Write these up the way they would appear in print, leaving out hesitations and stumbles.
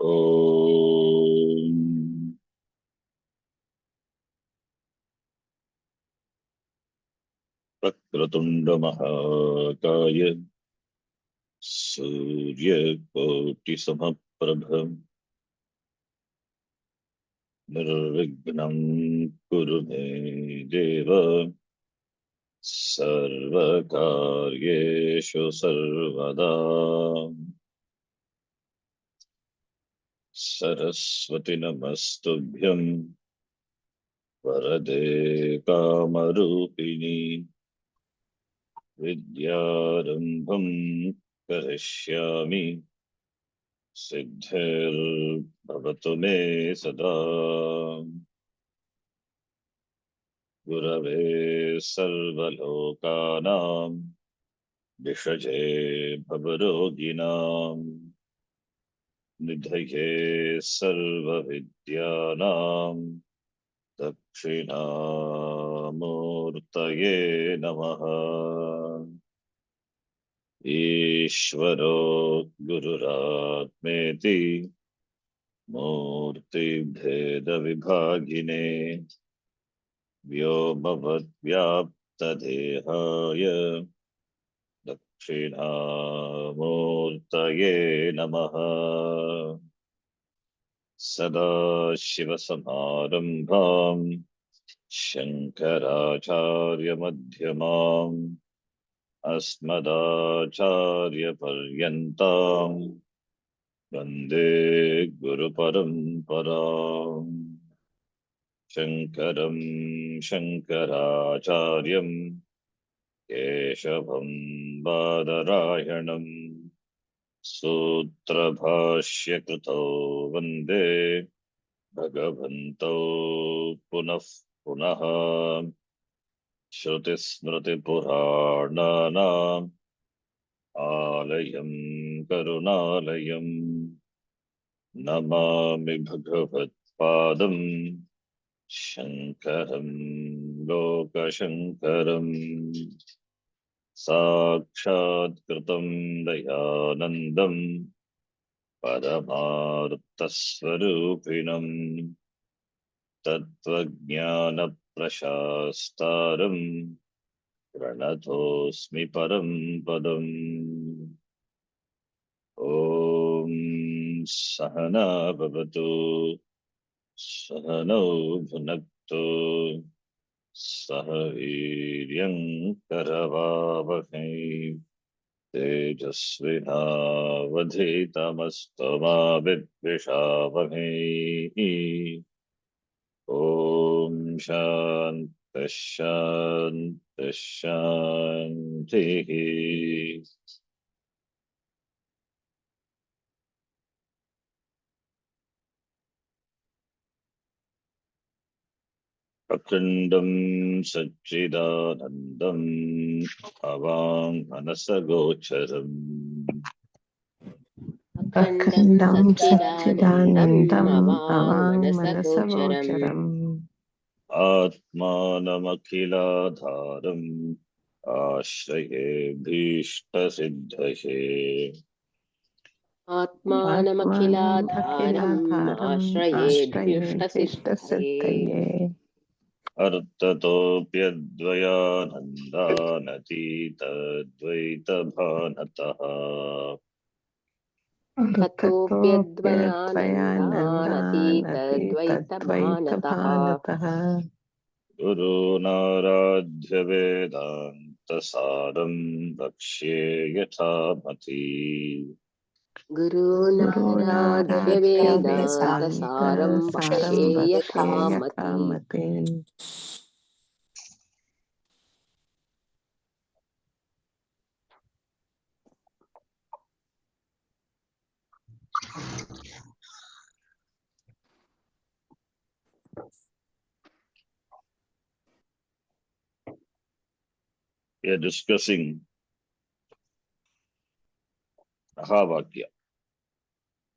ओम वक्रतुंड महाकाय सूर्यकोटिसमप्रभ निर्विघ्नं कुरु मे देव सर्वकार्येषु सर्वदा। सरस्वती नमस्तुभ्यं वरदे कामरूपिणी विद्यारंभं करिष्यामि सिद्धिर्भवतु मे सदा। गुरवे सर्वलोकानां विषजे भवरोगिणां निधये सर्वविद्यानां दक्षिणामूर्तये नमः। ईश्वरो गुरुरात्मेति मूर्तिभेदविभागिने व्योमवद्व्याप्तदेहाय दक्षिणामूर्तये नमः। सदाशिवसमारम्भां शङ्कराचार्यमध्यमाम् अस्मदाचार्यपर्यन्तां वन्दे गुरुपरम्पराम्। शङ्करं शङ्कराचार्यं केशवं बादरायणं सूत्रभाष्यकृतौ वन्दे भगवन्तौ पुनः पुनः। श्रुतिस्मृतिपुराणानाम् आलयं करुणालयं नमामि भगवत्पादं शङ्करं लोकशङ्करम्। साक्षात्कृतं दयानन्दं परमार्थस्वरूपिणं तत्त्वज्ञानप्रशास्तारं प्रणतोऽस्मि परं पदम्। ॐ सहना भवतु सहनौ भुनक्तु सह वीर्यं करवावहै तेजस्विनावधीतमस्तु मा विद्विषावहै। ॐ शान्तिः शान्तिः शान्तिः। अखण्डं सच्चिदानन्दम् अवाङ्मनसगोचरम् अखण्डं सच्चिदानन्दम् अवाङ्मनसगोचरम् आत्मानमखिलाधारम् आश्रये भीष्टसिद्धये आत्मानमखिलाधारम् आश्रये भीष्टसिद्धये अर्थतोऽप्यद्वयानन्दानतीतद्वैतभानतः ततोऽप्यद्वयानन्दानतीतद्वैतभानतः गुरूणाराध्य वेदान्तसारं वक्ष्ये यथामति। गुरूणाराध्य वेदान्तसारं वक्ष्ये यथामति। We are discussing Mahavakya,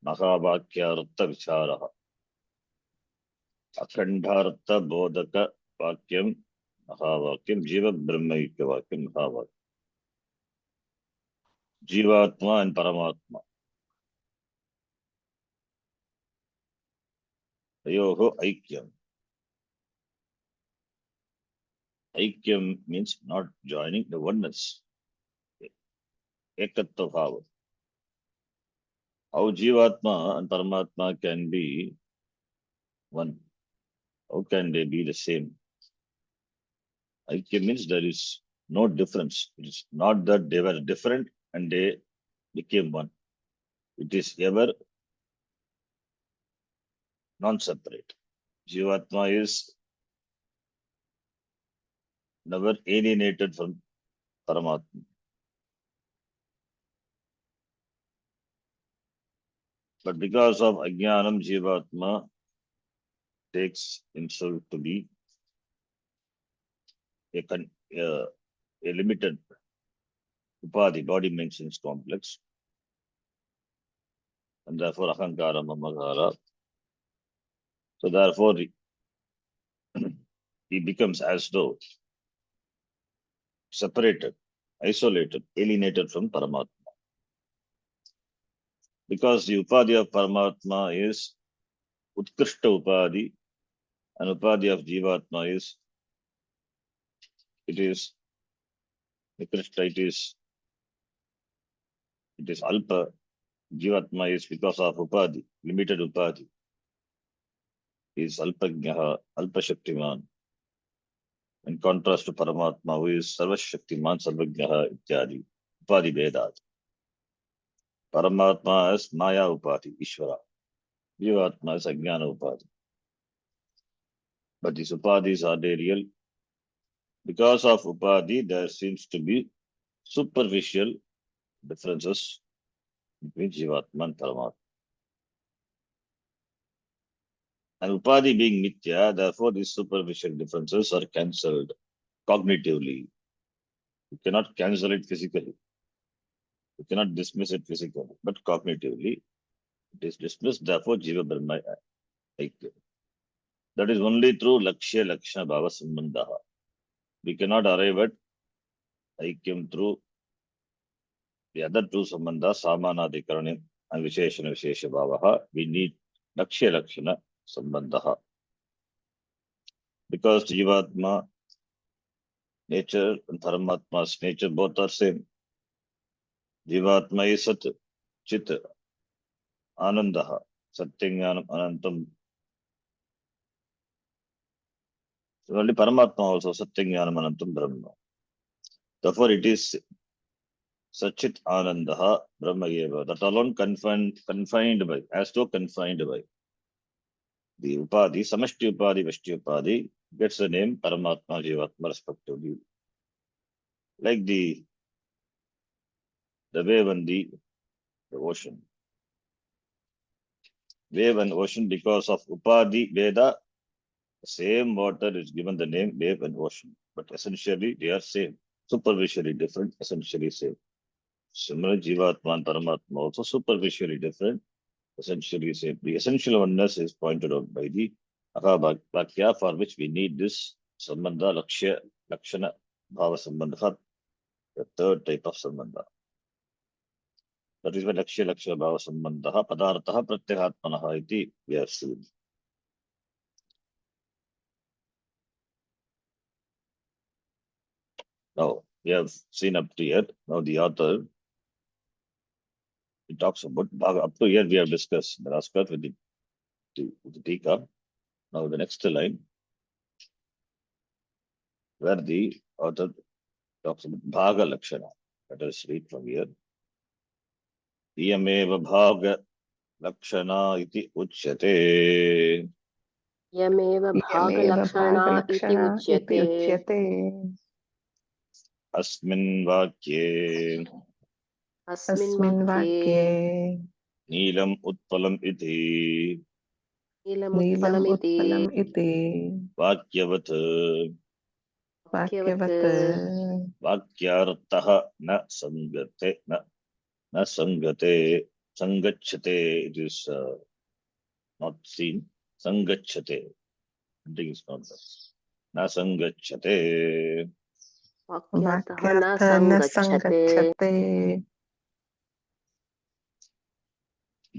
Mahavakyartha Vicharaha, Akhandhartha Bodhaka Vakyam, Mahavakyam, Jiva Brahmaikya Vakyam, Mahavakyam. Jivatma and Paramatma. Tayoho aikyam. Aikyam means not joining, the oneness. Ekattva bhava. How Jivatma and Paramatma can be one? How can they be the same? Aikyam means there is no difference. It is not that they were different and they became one. It is ever non-separate. Jivatma is never alienated from Paramatma. But because of Ajnanam, Jivatma takes himself to be a limited upadhi, body mentions complex, and therefore Ahankara, Mamagara. So therefore he becomes as though separated, isolated, alienated from Paramatma. Because the upadhi of Paramatma is Utkrishta upadhi, and upadhi of Jivatma is, it is Nikrishta, it is Alpa. Jivatma is because of upadhi, limited upadhi. He is Alpajnaha, Alpashaktiman. In contrast to Paramatma, who is Sarvashaktiman, Sarvajnaha, Ityadi, Upadhi Vedat. Paramatma is Maya Upadhi, Ishvara. Jivatma is Ajnana Upadhi. But these Upadhis are they real? Because of Upadhi, there seems to be superficial differences between Jivatma and Paramatma. And Upadhi being Mithya, therefore these superficial differences are cancelled cognitively. You cannot cancel it physically. You cannot dismiss it physically, but cognitively it is dismissed. Therefore, Jiva Brahma Aikya. That is only through Lakshya Lakshana Bhava Sambandha. We cannot arrive at Aikyam through the other two Sambandha, Samanadhikaranam and Visheshana Vishesha Bhavaha. We need Lakshya Lakshana Sambandha. Because Jivatma nature and Paramatma's nature both are same. Jivatma is Sat, Chit, Anandaha, Satyajnanam, Anantam. Similarly, Paramatma also Satyajnanam, Anantam, Brahma. Therefore, it is Sachit Anandaha Brahma Eva. That alone confined by, as though confined by. The Upadhi, Samashti Upadhi, Vashti Upadhi gets the name Paramatma Jivatma respectively. Like the wave and the ocean. Wave and ocean, because of Upadhi Veda, the same water is given the name wave and ocean. But essentially they are same. Superficially different, essentially same. Similarly, Jivatma and Paramatma also superficially different, essentially same. The essential oneness is pointed out by the Vakya, for which we need this Sambandha, Lakshya, Lakshana, Bhava Sambandha, the third type of Sambandha. That is why Lakshya, Lakshana, Bhava Sambandha, Padarthaha, Pratyekatmanaha iti we have seen. Now, we have seen up to here. Now, the author, he talks about Bhava. Up to here, we have discussed the last class with the Tika. Now, the next line, where the author talks about Bhaga Lakshana. Let us read from here. Iyameva Bhaga Lakshana iti uchyate. यमेव भागलक्षणा इति उच्यते Asmin vakye अस्मिन् वाक्ये Neelam Utpalam iti नीलम् उत्पलम् इति Vakyavat वाक्यवत् Vakyarthaha na sangate na sangate sangachate. It is not seen. Sangachate. I think it's not that. Na sangachate. वाक्यार्थः न संगच्छते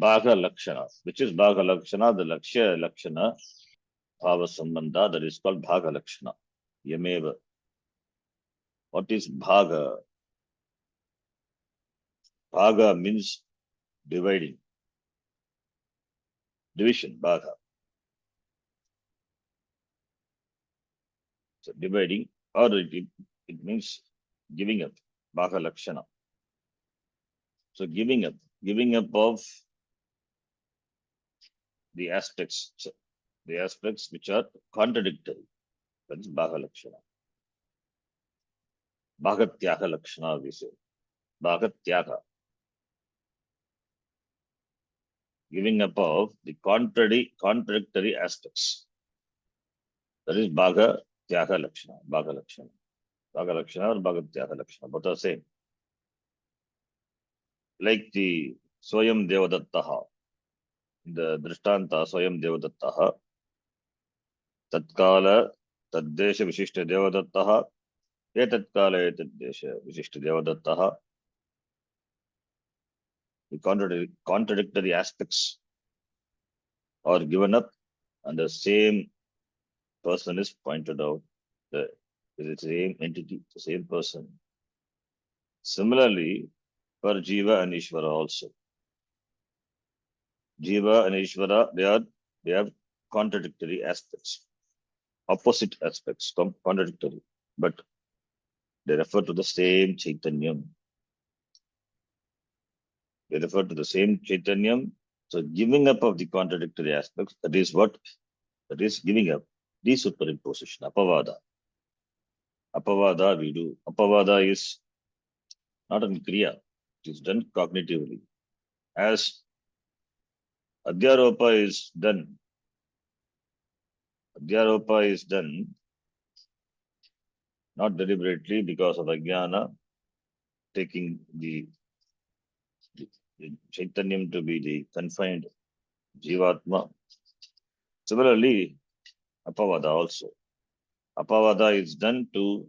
Bhaga Lakshana. Which is Bhaga Lakshana? The Lakshya Lakshana Bhava Sambandha, that is called Bhaga Lakshana. Yameva. What is Bhaga? Bhaga means dividing. Division, Bhaga. So dividing, or it means giving up. Bhaga Lakshana. So giving up of the aspects, which are contradictory. That is Bhaga Lakshana. Bhagatyaga Lakshana, we say. Bhagatyaga. Giving up of the contradictory aspects. That is Bhagatyaga Lakshana. Bhaga Lakshana. Bhaga Lakshana or Bhagatyaga Lakshana. Both are same. Like the Swayam Devadattaha. The Drishtanta Swayam Devadattaha. Tatkala Taddesha Vishishta Devadattaha. Etatkala Etaddesha Vishishta Devadattaha. The contradictory aspects are given up, and the same person is pointed out. The same entity, the same person. Similarly, for Jiva and Ishvara also. Jiva and Ishvara, they have contradictory aspects, opposite aspects, contradictory, but they refer to the same Chaitanyam. They refer to the same Chaitanyam. So giving up of the contradictory aspects, that is what? That is giving up the superimposition, apavada. Apavada we do. Apavada is not an kriya. It is done cognitively. As Adhyaropa is done not deliberately because of Ajnana, taking the Chaitanyam to be the confined Jivatma. Similarly, Apavada also. Apavada is done to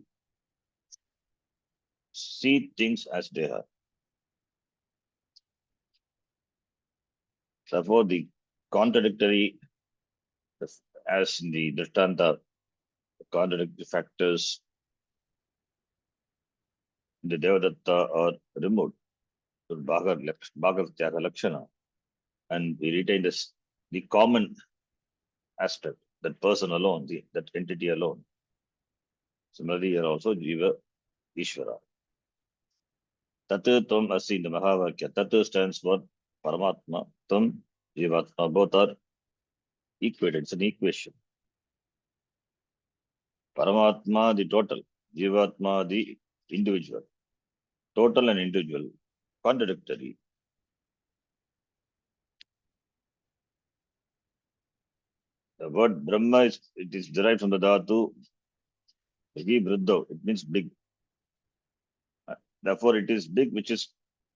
see things as they are. Therefore, the contradictory, as in the Drishtanta, the contradictory factors in the Devadatta are removed to Bhagatyaga Lakshana, and we retain the common aspect, that person alone, that entity alone. Similarly, here also Jiva, Ishvara. Tatu Tvam Asi in the Mahavakya. Tatu stands for Paramatma, Tvam, Jivatma. Both are equated. It's an equation. Paramatma, the total. Jivatma, the individual. Total and individual. Contradictory. The word Brahma is derived from the Dhatu Vriddho. It means big. Therefore, it is big, which is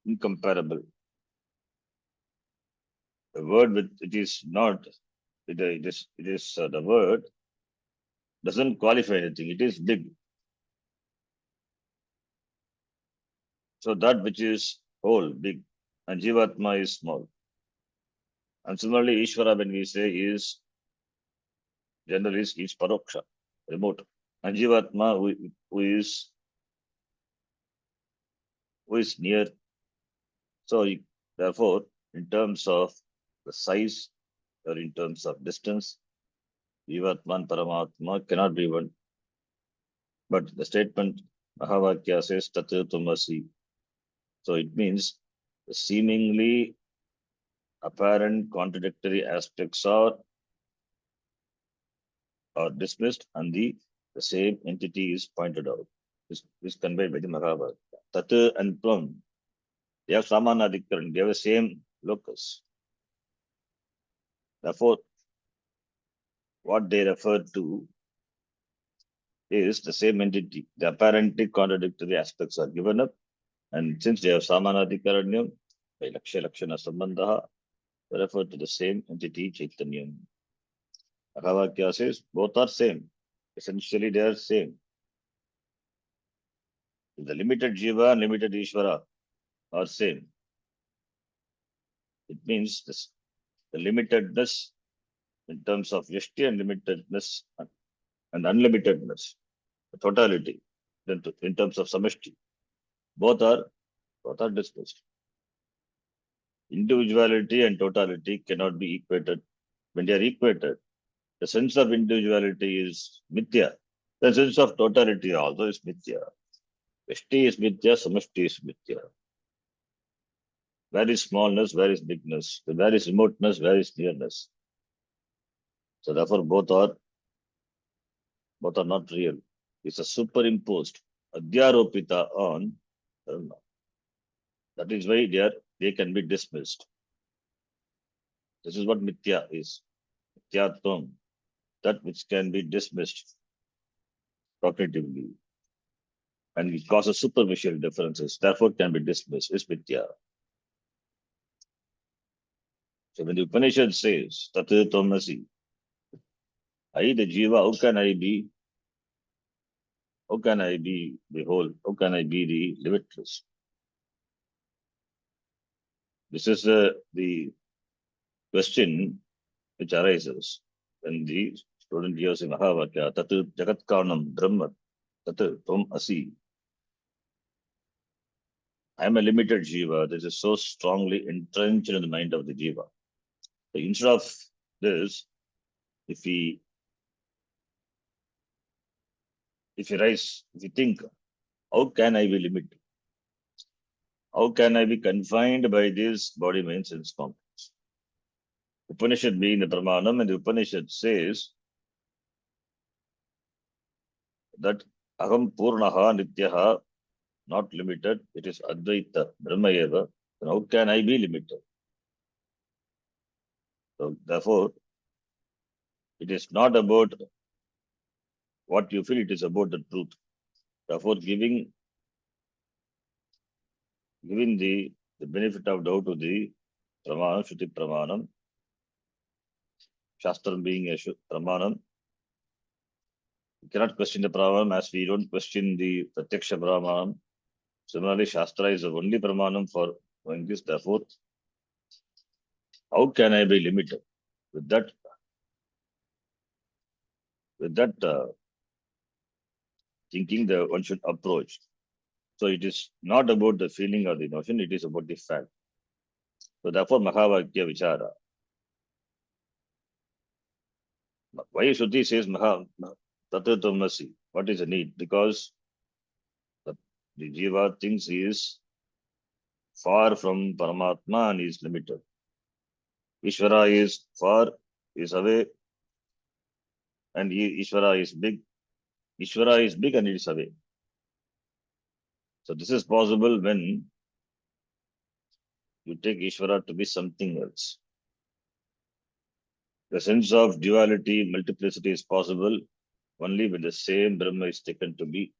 incomparable. The word with it is not. It is the word doesn't qualify anything. It is big. So that which is whole, big, and Jivatma is small. And similarly, Ishvara, when we say is, generally is Paroksha, remote. And Jivatma, who is near. So therefore, in terms of the size or in terms of distance, Jivatma and Paramatma cannot be one. But the statement Mahavakya says Tatu Tumasi. So it means the seemingly apparent contradictory aspects are dismissed, and the same entity is pointed out. This is conveyed by the Mahabharata. Tat and Tvam, they have Samanadikaran, they have the same locus. Therefore, what they refer to is the same entity. The apparently contradictory aspects are given up, and since they have Samanadikaranyam, by Lakshya Lakshana Sambandha, they refer to the same entity, Chaitanyam. Mahavakya says both are same. Essentially, they are same. The limited Jiva and limited Ishvara are same. It means this, the limitedness in terms of yashti and limitedness and unlimitedness, the totality in terms of samashti. Both are dismissed. Individuality and totality cannot be equated. When they are equated, the sense of individuality is mithya. The sense of totality also is mithya. Yashti is mithya, samashti is mithya. Where is smallness, where is bigness? Where is remoteness, where is nearness? So therefore both are not real. It's a superimposed adhyaropita on dharma. That is why they can be dismissed. This is what mithya is. Mithyatvam, that which can be dismissed cognitively and it causes superficial differences, therefore can be dismissed, is mithya. So when the Upanishad says, tat-tvam-asi, I the jiva, how can I be the whole? How can I be the limitless? This is the question which arises when the student hears in Mahavakya, tat jagat karanam brahma, tat tvam asi. I am a limited jiva. This is so strongly entrenched in the mind of the jiva. So instead of this, if we think, how can I be limited? How can I be confined by this body, mind, sense complex? Upanishad being the Pramanam, and the Upanishad says that Aham Purnaha Nityaha, not limited, it is Advaita, Brahma Eva. Then how can I be limited? So therefore, it is not about what you feel, it is about the truth. Therefore, giving the benefit of doubt to the Pramanam, Shruti Pramanam, Shastram being a Pramanam, you cannot question the Pramanam as we don't question the Pratyaksha Pramanam. Similarly, Shastra is the only Pramanam for knowing this. Therefore, how can I be limited? With that thinking, one should approach. So it is not about the feeling or the notion, it is about the fact. So therefore, Mahavakya Vichara. Why Shruti says Tattva-tamasi? What is the need? Because the Jiva thinks he is far from Paramatma and is limited. Ishvara is far, is away, and Ishvara is big. Ishvara is big and it is away. So this is possible when you take Ishvara to be something else. The sense of duality, multiplicity is possible only when the same Brahma is taken to be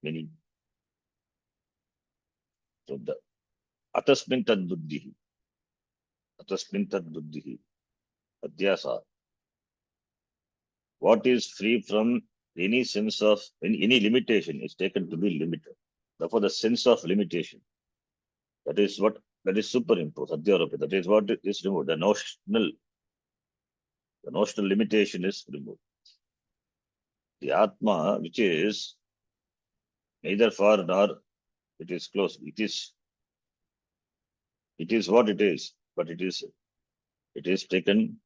many. So the atasmin tad buddhihi, adhyasa. What is free from any sense of any limitation is taken to be limited. Therefore, the sense of limitation, that is superimposed, adhyaropa, that is what is removed. The notional limitation is removed. The Atma, which is neither far nor it is close, it is what it is, but it is taken,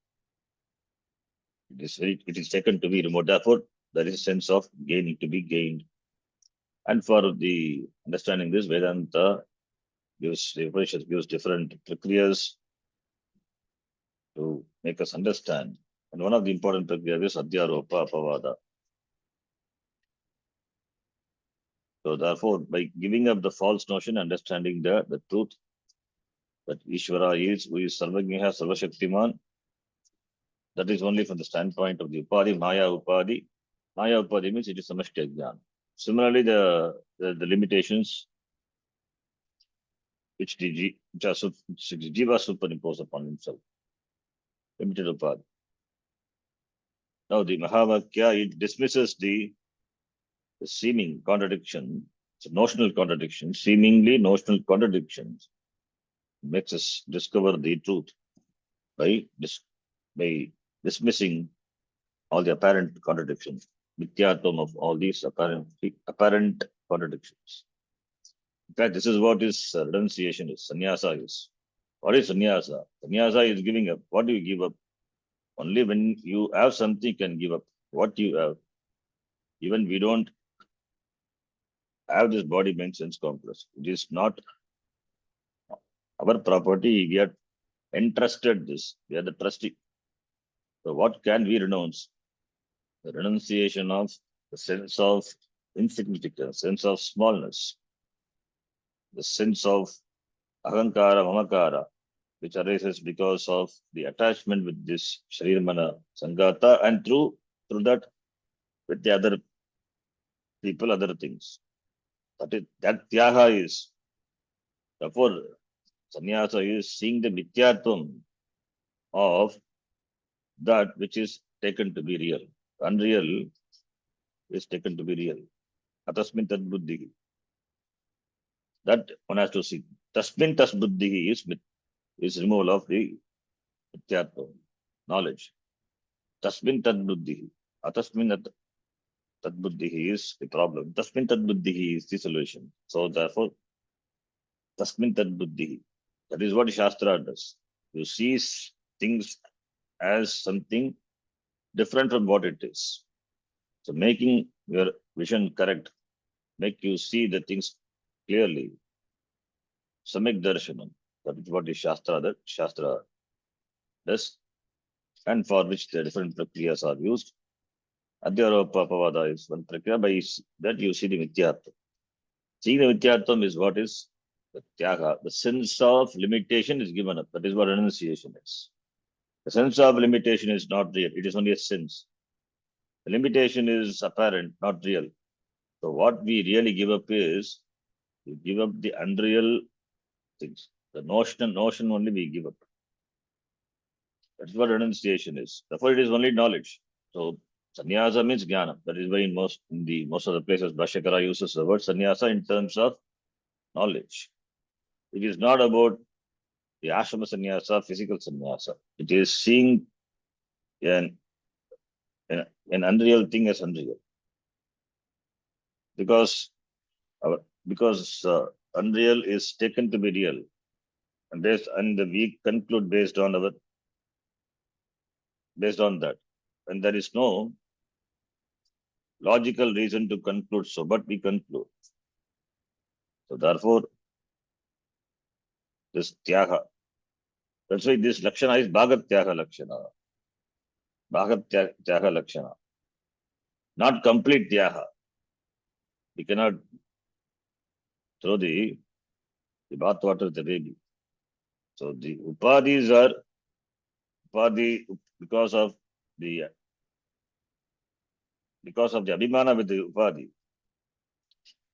it is taken to be removed. Therefore, there is a sense of gaining to be gained. And for the understanding this, Vedanta the Upanishad gives different prakriyas to make us understand. And one of the important prakriyas is adhyaropa apavada. So therefore, by giving up the false notion, understanding the truth that Ishvara is, who is Sarvagniha, Sarvashaktiman, that is only from the standpoint of the Upadhi, Maya Upadhi. Maya Upadhi means it is Samashti Ajnana. Similarly, the limitations which the Jiva superimpose upon himself. Limited Upadhi. Now the Mahavakya, it dismisses the seeming contradiction, it's a notional contradiction, seemingly notional contradictions makes us discover the truth by, by dismissing all the apparent contradictions, mityatum of all these apparent contradictions. In fact, this is what is renunciation is, sannyasa is. What is sannyasa? Sannyasa is giving up. What do you give up? Only when you have something, you can give up. What you have. Even we don't have this body, mind, sense complex. It is not our property. We are entrusted this. We are the trustee. So what can we renounce? The renunciation of the sense of insignificance, sense of smallness, the sense of ahankara, mamakara, which arises because of the attachment with this shriramana sangata, and through that with the other people, other things. That tyaga is, therefore, sannyasa is seeing the mithyatvam of that which is taken to be real. Unreal is taken to be real. Atasmin tad buddhi. That one has to see. Tasmin tas buddhi is removal of the mithyatvam, knowledge. Tasmin tad buddhi. Atasmin tad buddhi is the problem. Tasmin tad buddhi is the solution. So therefore, tasmin tad buddhi. That is what Shastra does. You see things as something different from what it is. So making your vision correct, make you see the things clearly. Samyak darshanam. That is what is Shastra does, and for which the different prakriyas are used. Adhyaropa pavada is one prakriya, by that you see the mithyatvam. Seeing the mithyatvam is what is the tyaga. The sense of limitation is given up. That is what renunciation is. The sense of limitation is not real. It is only a sense. The limitation is apparent, not real. So what we really give up is, we give up the unreal things. The notion only we give up. That's what renunciation is. Therefore, it is only knowledge. So sannyasa means jnana. That is why in most of the places Bhashyakara uses the word sannyasa in terms of knowledge. It is not about the ashrama sannyasa, physical sannyasa. It is seeing an unreal thing as unreal. Because unreal is taken to be real, and we conclude based on that, and there is no logical reason to conclude so, but we conclude. So therefore, this tyaga. That's why this lakshana is bhagat tyaga lakshana. Bhagat tyaga lakshana. Not complete tyaga. We cannot throw the bathwater with the baby. So the upadhis are upadhi because of the abhimana with the upadhi.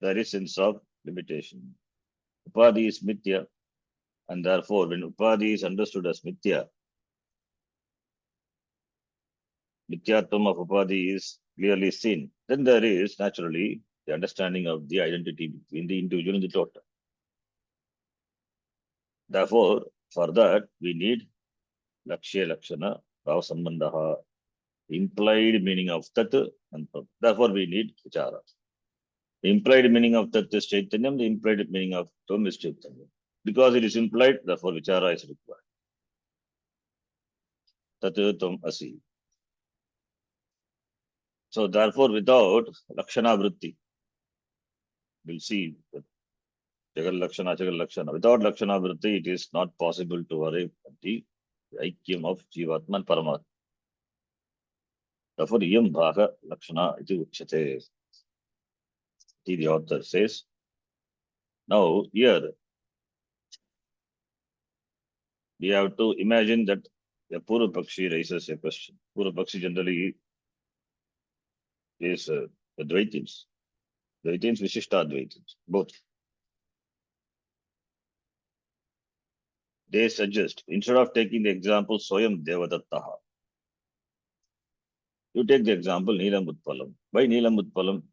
There is sense of limitation. Upadhi is mithya, and therefore when upadhi is understood as mithya, mithyatvam of upadhi is clearly seen. Then there is naturally the understanding of the identity between the individual and the total. Therefore, for that we need lakshya lakshana, bhava sambandha, implied meaning of tat, and therefore we need vichara. The implied meaning of tat is chaitanyam, the implied meaning of tvam is chaitanyam. Because it is implied, therefore vichara is required. Tat tvam asi. So therefore, without lakshana vritti, we'll see jagal lakshana. Without lakshana vritti, it is not possible to arrive at the aikyam of jivatma and paramatma. Therefore, yam bhaga lakshana iti uchyate. The author says. Now here we have to imagine that a Purva Pakshi raises a question. Purva Pakshi generally is the Dvaitins. Dvaitins, Vishishta Dvaitins, both. They suggest, instead of taking the example Soyam Devadattaha, you take the example Neelam Utpalam. Why Neelam Utpalam?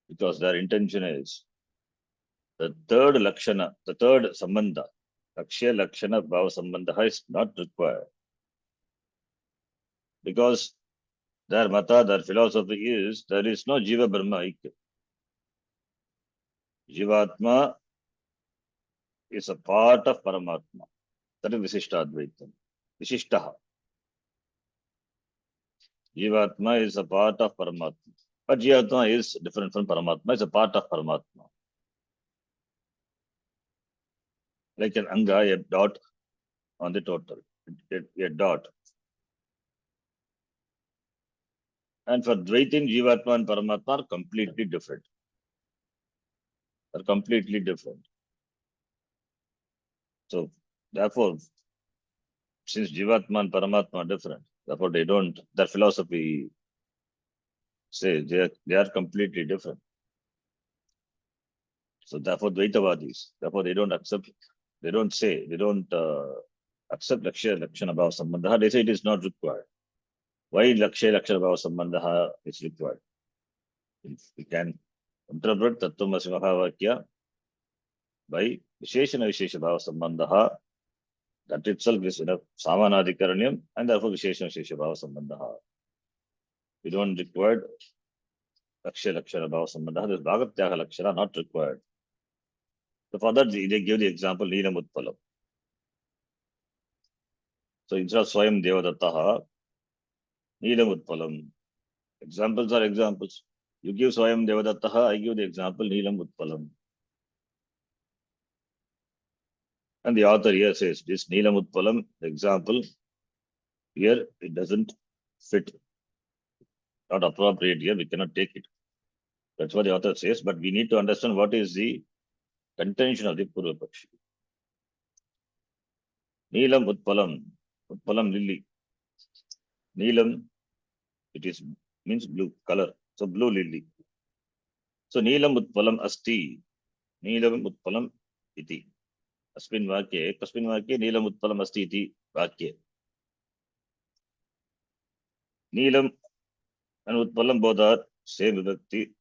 Because their intention is the third Lakshana, the third Sambandha, Lakshya Lakshana Bhava Sambandha is not required. Because their mata, their philosophy is there is no Jiva Brahma Aikya. Jivatma is a part of Paramatma. That is Visishta Advaitam. Vishishtaha. Jivatma is a part of Paramatma. But Jivatma is different from Paramatma. It's a part of Paramatma. Like an anga, a dot on the total. A dot. And for Dvaitin, Jivatma and Paramatma are completely different. Are completely different. So, therefore, since Jivatma and Paramatma are different, therefore they don't, their philosophy says they are completely different. So therefore Dvaitavadis, therefore they don't accept, they don't accept Lakshya Lakshana Bhava Sambandha. They say it is not required. Why Lakshya Lakshana Bhava Sambandha is required? If we can interpret Tattvamasi Mahavakya by Visheshana Vishesha Bhava Sambandha, that itself is enough Samanadikaranyam, and therefore Visheshana Vishesha Bhava Sambandha. We don't require Lakshya Lakshana Bhava Sambandha. This Bhagatyaga Lakshana not required. So for that, they give the example Neelam Utpalam. So instead of Swayam Devadattaha, Neelam Utpalam. Examples are examples. You give Swayam Devadattaha, I give the example Neelam Utpalam. And the author here says, this Neelam Utpalam example, here it doesn't fit. Not appropriate here, we cannot take it. That's what the author says, but we need to understand what is the contention of the Purva Pakshi. Neelam Utpalam, Utpalam lily. Neelam, it is means blue color. So blue lily. So Neelam Utpalam Asti. Neelam Utpalam iti. Asmin Vakye, Kasmin Vakye, Neelam Utpalam Asti iti Vakye. Neelam and Utpalam both are same vibhakti.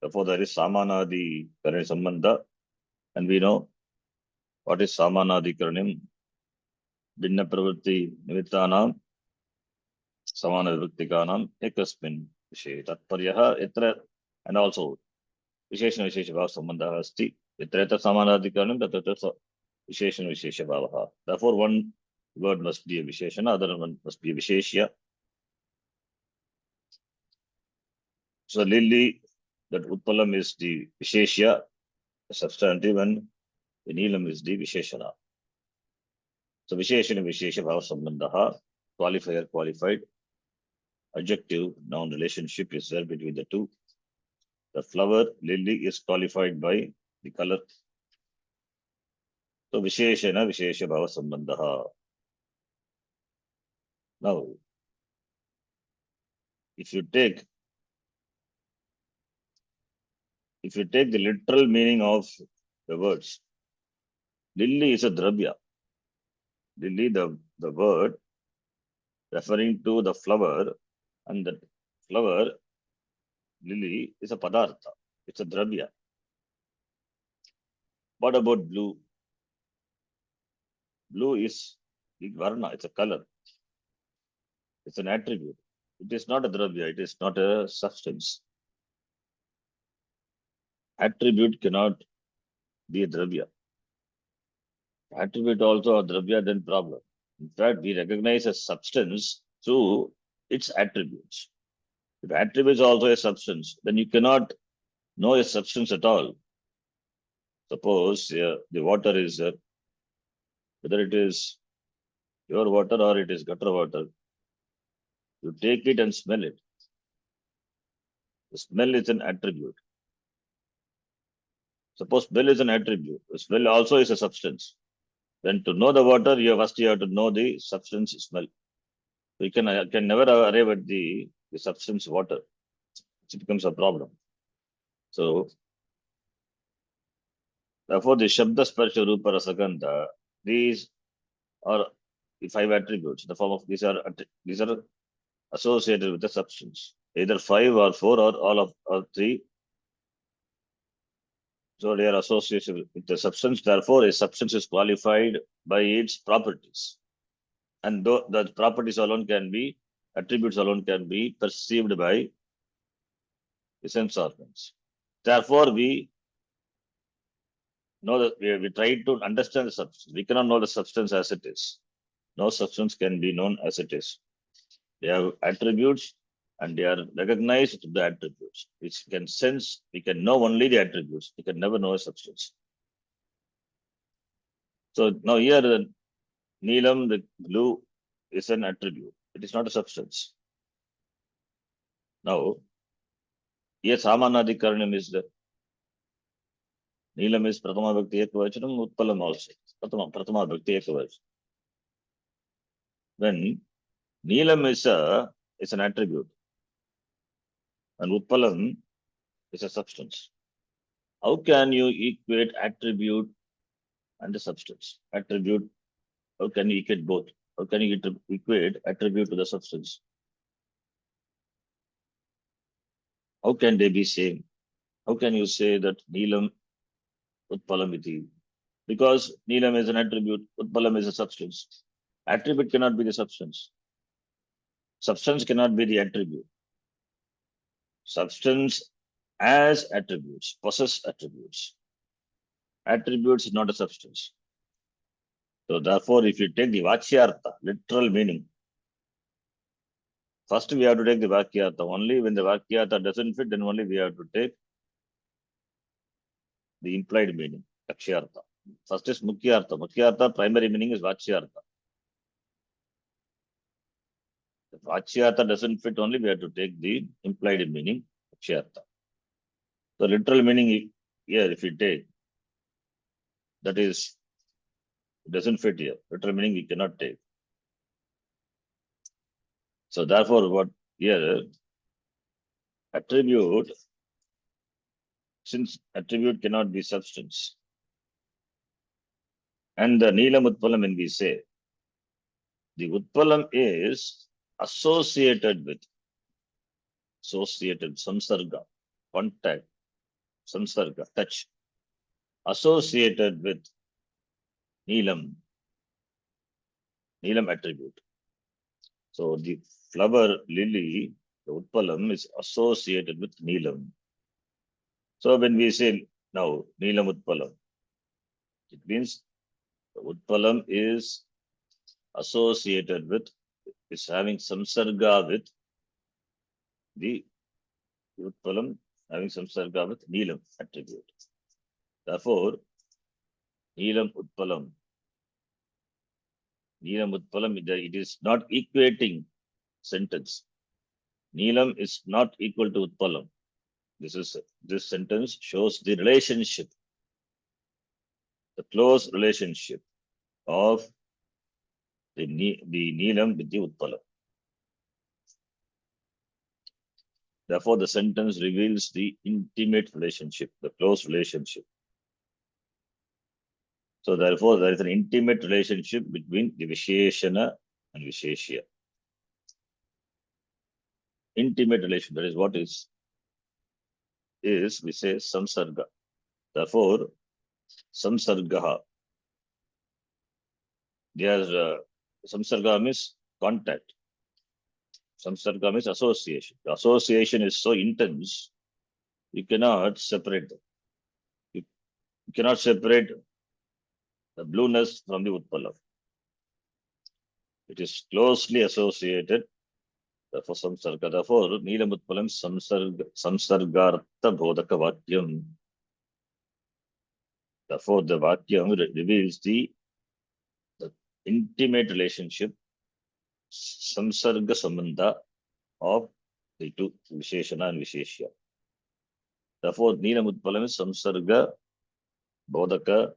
Therefore, there is Samanadi Karani Sambandha. And we know what is Samanadi Karanim. Binna Pravritti Nimittanam, Samana Vibhaktikanam, Ekasmin Vishe. Tatparyaha, Etra, and also Visheshana Vishesha Bhava Sambandha Asti. Etra Samanadi Karanim, Tatra Visheshana Vishesha Bhavaha. Therefore, one word must be a Visheshana, other one must be a Visheshya. So, lily, that Utpalam is the Visheshya, the substantive, and the Neelam is the Visheshana. So, Visheshana Vishesha Bhava Sambandha, qualifier, qualified, adjective, noun relationship is there between the two. The flower, lily, is qualified by the color. So, Visheshana Vishesha Bhava Sambandha. Now, if you take the literal meaning of the words, lily is a dravya. Lily, the word referring to the flower, and the flower, lily, is a padartha. It's a dravya. What about blue? Blue is varna, it's a color. It's an attribute. It is not a dravya, it is not a substance. Attribute cannot be a dravya. Attribute also a dravya, then problem. In fact, we recognize a substance through its attributes. If attributes are also a substance, then you cannot know a substance at all. Suppose the water is, whether it is pure water or it is gutter water, you take it and smell it. The smell is an attribute. Suppose smell is an attribute. The smell also is a substance. Then to know the water, you have to know the substance smell. So you can never arrive at the substance water. It becomes a problem. So therefore, the Shabda Sparsha Rupa Rasagandha, these are the 5 attributes. The form of these are associated with the substance, either 5 or 4 or all of or 3. So they are associated with the substance. Therefore, a substance is qualified by its properties. And though the properties alone can be, attributes alone can be perceived by the sense organs. Therefore, we know that we try to understand the substance. We cannot know the substance as it is. No substance can be known as it is. They have attributes and they are recognized to the attributes. Which can sense, we can know only the attributes. We can never know a substance. So now here the Neelam, the blue, is an attribute. It is not a substance. Now, here Samanadikaranam is the Neelam is Pratama Bhakti Ekavachanam, Utpalam also. Pratama Bhakti Ekavachanam. When Neelam is an attribute and Utpalam is a substance. How can you equate attribute and the substance? Attribute, how can you equate both? How can you equate attribute to the substance? How can they be same? How can you say that Neelam Utpalamiti? Because Neelam is an attribute, Utpalam is a substance. Attribute cannot be the substance. Substance cannot be the attribute. Substance as attributes, possess attributes. Attributes is not a substance. So therefore, if you take the Vachyartha, literal meaning, first we have to take the Vakyartha. Only when the Vakyartha doesn't fit, then only we have to take the implied meaning, Lakshyartha. First is Mukhyartha. Mukhyartha, primary meaning is Vachyartha. If Vachyartha doesn't fit, only we have to take the implied meaning, Lakshyartha. So literal meaning here, if you take, that is, it doesn't fit here. Literal meaning we cannot take. So therefore, what here, attribute, since attribute cannot be substance, and the Neelam Utpalam, when we say, the Utpalam is associated with, samsarga, contact, samsarga, touch, associated with Neelam attribute. So the flower lily, the Utpalam, is associated with Neelam. So when we say now Neelam Utpalam, it means the Utpalam is associated with, is having samsarga with the Utpalam, having samsarga with Neelam attribute. Therefore, Neelam Utpalam, it is not equating sentence. Neelam is not equal to Utpalam. This sentence shows the relationship, the close relationship of the Neelam with the Utpalam. Therefore, the sentence reveals the intimate relationship, the close relationship. So therefore, there is an intimate relationship between the Visheshana and Visheshya. Intimate relation, that is what is we say samsarga. Therefore, samsargaha. Samsarga means contact. Samsarga means association. The association is so intense, you cannot separate them. You cannot separate the blueness from the Utpalam. It is closely associated. Therefore, samsarga. Therefore, Neelam Utpalam samsargartha bodhaka vakyam. Therefore, the vakyam reveals the intimate relationship, samsarga sambandha of the two, Visheshana and Visheshya. Therefore, Neelam Utpalam is samsarga bodhaka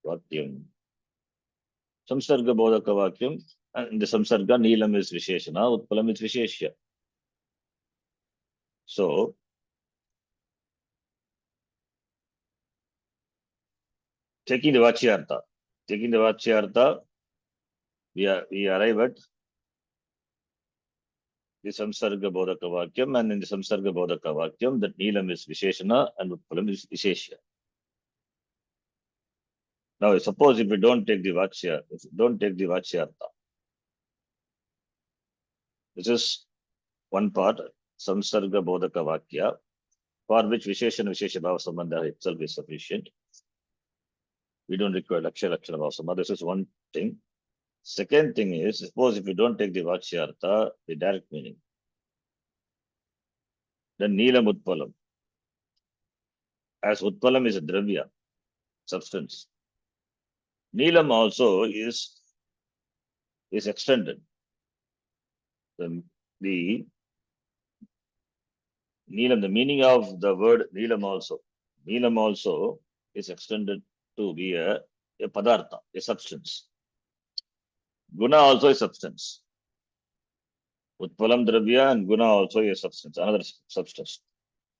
vakyam. Samsarga bodhaka vakyam, and the samsarga Neelam is Visheshana, Utpalam is Visheshya. So, taking the Vachyartha, we arrive at the samsarga bodhaka vakyam, and in the samsarga bodhaka vakyam, that Neelam is Visheshana and Utpalam is Visheshya. Now, suppose if you don't take the Vachya, if you don't take the Vachyartha, this is one part, Samsarga Bodhaka Vakya, for which Visheshana Vishesha Bhava Sambandha itself is sufficient. We don't require Lakshya Lakshana Bhava Sambandha. This is one thing. Second thing is, suppose if you don't take the Vachyartha, the direct meaning, then Neelam Utpalam. As Utpalam is a Dravya, substance, Neelam also is extended. The Neelam, the meaning of the word Neelam also is extended to be a Padartha, a substance. Guna also is substance. Utpalam Dravya and Guna also is substance, another substance.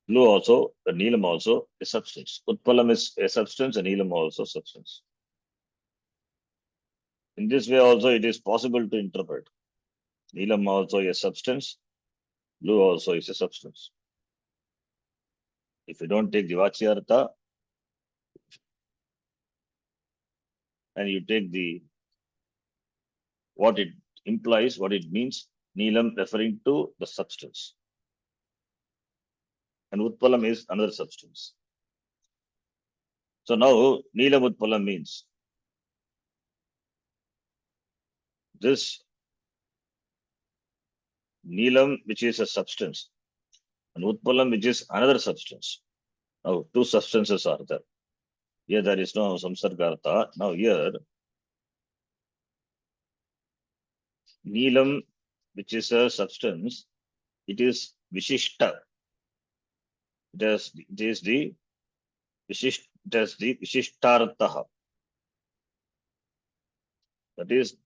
Blue also, the Neelam also is substance. Utpalam is a substance and Neelam also substance. In this way also it is possible to interpret. Neelam also is a substance, blue also is a substance. If you don't take the Vachyartha and you take the what it implies, what it means, Neelam referring to the substance. And Utpalam is another substance. So now Neelam Utpalam means this Neelam, which is a substance, and Utpalam, which is another substance. Now, two substances are there. Here there is no Samsargartha. Now here, Neelam, which is a substance, it is Vishishta. It is the Vishishtartha. That is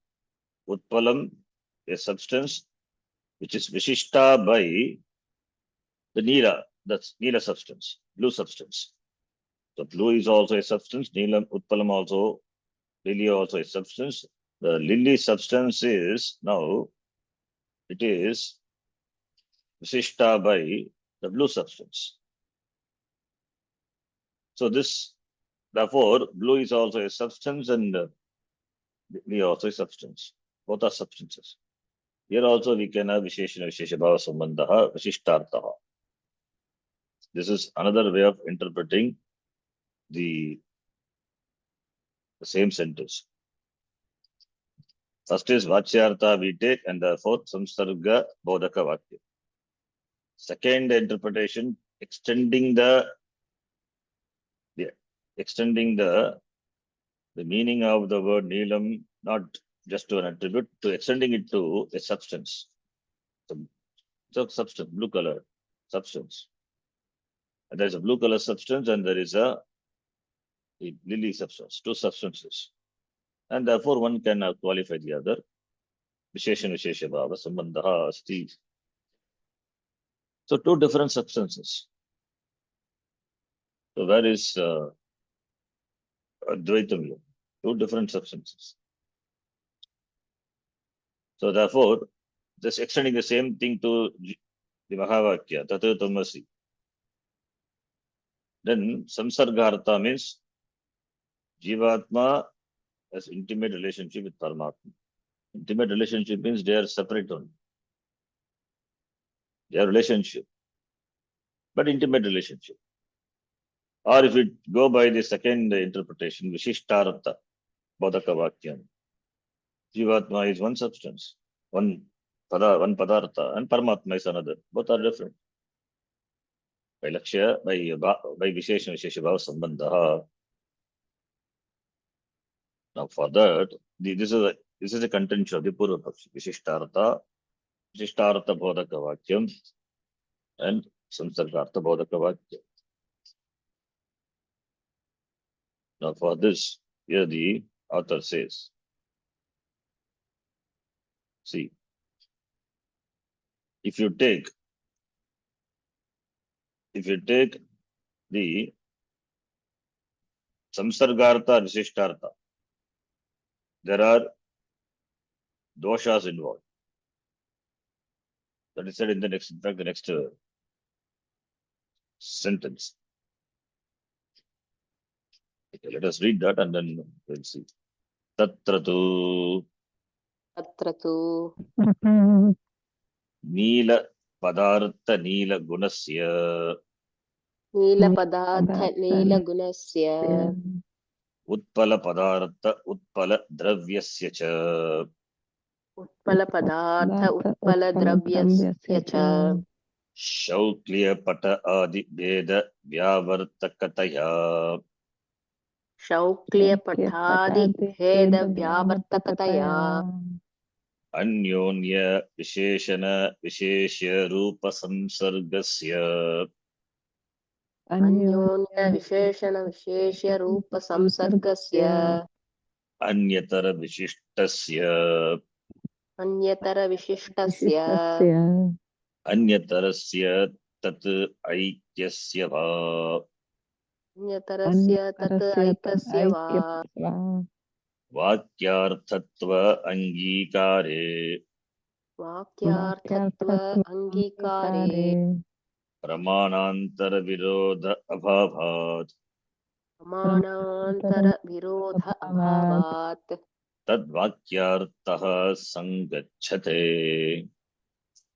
Utpalam, a substance which is Vishishta by the Neela, that's Neela substance, blue substance. So blue is also a substance, Neelam, Utpalam also, lily also a substance. The lily substance is now, it is Vishishta by the blue substance. So this, therefore, blue is also a substance and lily also a substance. Both are substances. Here also we can have Visheshana Vishesha Bhava Sambandha, Vishishtartha. This is another way of interpreting the same sentence. First is Vachyartha we take, and therefore Samsarga Bodhaka Vakya. Second interpretation, extending the meaning of the word Neelam, not just to an attribute, to extending it to a substance. So substance, blue color substance. And there's a blue color substance and there is a lily substance, two substances. And therefore one can qualify the other. Visheshana Vishesha Bhava Sambandha Asti. So two different substances. So where is Advaitam here? Two different substances. So therefore, just extending the same thing to the Mahavakya, Tatu Tamasi. Then Samsargartha means Jivatma has intimate relationship with Paramatma. Intimate relationship means they are separate only. They are relationship, but intimate relationship. Or if we go by the second interpretation, Vishishtartha, Bodhaka Vakyam. Jivatma is one substance, one Padartha, and Paramatma is another. Both are different. By Lakshya, by Visheshana Vishesha Bhava Sambandha. Now for that, this is a contention of the Purva Paksha. Vishishtartha Bodhaka Vakyam and Samsargartha Bodhaka Vakyam. Now for this, here the author says, see, if you take the Samsargartha, Vishishtartha, there are doshas involved. That is said in the next sentence. Okay, let us read that and then we'll see. Tatra tu तत्र तु Neela Padartha Neela Gunasya नीलपदार्थ नीलगुणस्य Utpala Padartha Utpala Dravyasya cha उत्पलपदार्थ उत्पलद्रव्यस्य च Shaukliya Pata Adi Veda Vyavartakataya शौक्ल्यपठादि भेदव्यावर्तकतया Anyonya Visheshana Visheshya Rupa Samsargasya अन्योन्य विशेषण विशेष्य रूप संसर्गस्य Anyatara Vishishtasya अन्यतर विशिष्टस्य Anyatarasya Tat Aikyasya Va अन्यतरस्य तत् ऐक्यस्य वा वाक्यार्थत्व अंगीकारे वाक्यार्थत्व अंगीकारे प्रमाणांतर विरोध अभावात् प्रमाणान्तर विरोध अभावात् तद्वाक्यार्थः संगच्छते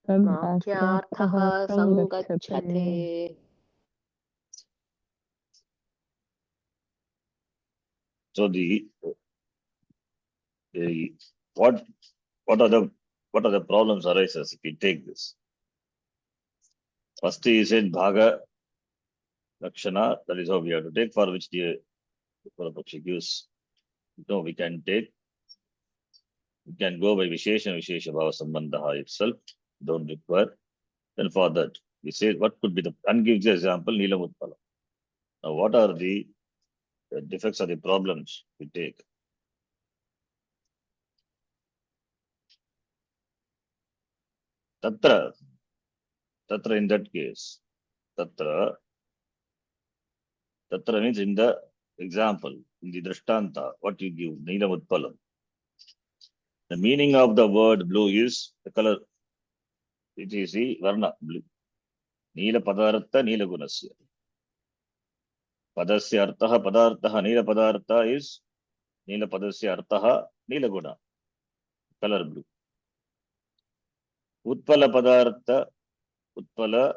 वाक्यार्थः संगच्छते So the what are the problems arises if we take this? First is in Bhaga Lakshana, that is how we have to take, for which the Purapakshi gives. No, we can go by Vishesha Vishesha Bhava Sambandha itself, don't require. Then for that, we say what could be the, and gives the example Neelam Utpala. Now, what are the defects or the problems we take? Tatra in that case, Tatra means in the example, in the Drishtanta, what you give, Neelam Utpalam. The meaning of the word blue is the color. It is the Varna, blue. Neela Padartha, Neela Gunasya. Padasya Arthaha, Padarthaha, Neela Padartha is Neela Padasya Arthaha, Neela Guna. Color blue. Utpala Padartha, Utpala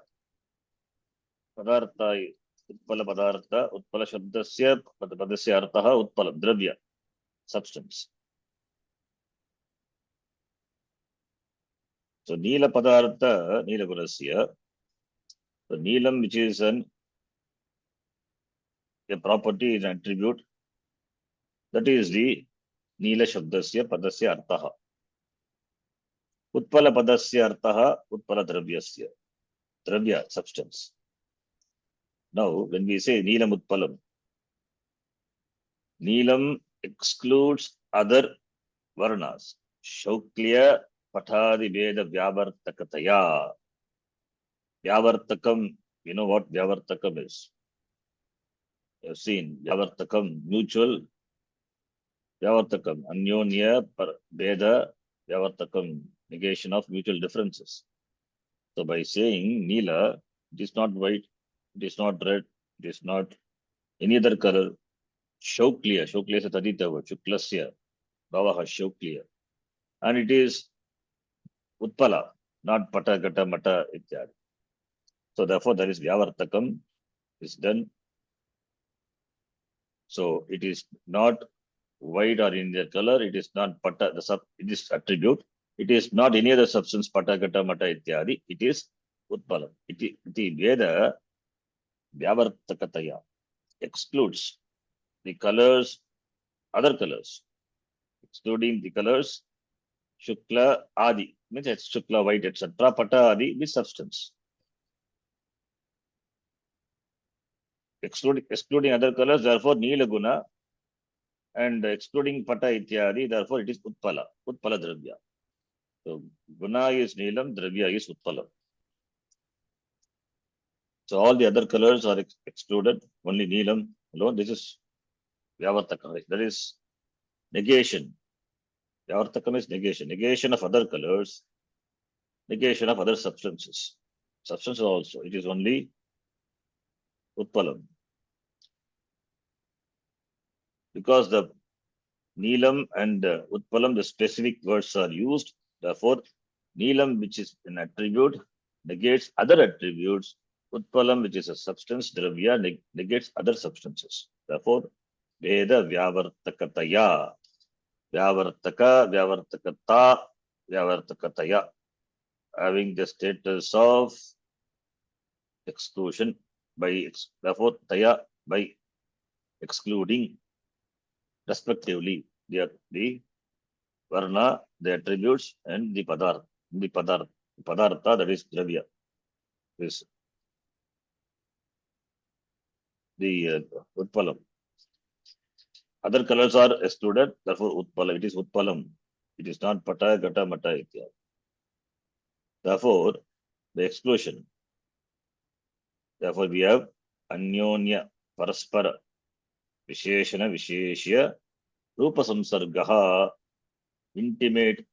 Padartha is Utpala Padartha, Utpala Shabdasya, Padasya Arthaha, Utpala, Dravya, substance. So Neela Padartha, Neela Gunasya. So Neelam, which is a property, is an attribute. That is the Neela Shabdasya, Padasya Arthaha. Utpala Padasya Arthaha, Utpala Dravyasya. Dravya, substance. Now, when we say Neelam Utpalam, Neelam excludes other Varnas. Shaukliya Patadi Veda Vyavartakataya. Vyavartakam, you know what Vyavartakam is? You have seen Vyavartakam, mutual Vyavartakam, Anyonya Veda Vyavartakam, negation of mutual differences. So by saying Neela, it is not white, it is not red, it is not any other color. Shaukliya is a Tadita word, Shuklasya, Bhavaha Shaukliya. And it is Utpala, not Pata, Gata, Mata, ityadi. So therefore, there is Vyavartakam is done. So it is not white or in their color, it is not Pata, it is attribute. It is not any other substance, Pata, Gata, Mata, ityadi. It is Utpala. Iti Veda Vyavartakataya excludes the colors, other colors, excluding the colors Shukla Adi, means it's Shukla white, etc. Pata Adi, this substance. Excluding other colors, therefore Neela Guna, and excluding Pata Ityadi, therefore it is Utpala Dravya. So Guna is Neelam, Dravya is Utpala. So all the other colors are excluded, only Neelam alone. This is Vyavartaka. That is negation. Vyavartakam is negation. Negation of other colors, negation of other substances. Substances also. It is only Utpalam. because the Neelam and Utpalam, the specific words are used. Therefore, Neelam, which is an attribute, negates other attributes. Utpalam, which is a substance, Dravya, negates other substances. Therefore, Veda Vyavartakataya, Vyavartaka, Vyavartakata, Vyavartakataya, having the status of exclusion therefore, Taya by excluding respectively the Varna, the attributes, and the Padartha, that is Dravya. Is the Utpalam. Other colors are excluded, therefore Utpalam. It is Utpalam. It is not Pata, Gata, Mata, Itya. Therefore, the exclusion. Therefore, we have Anyonya, Paraspara, Visheshana, Visheshya, Rupa Samsargaha, intimate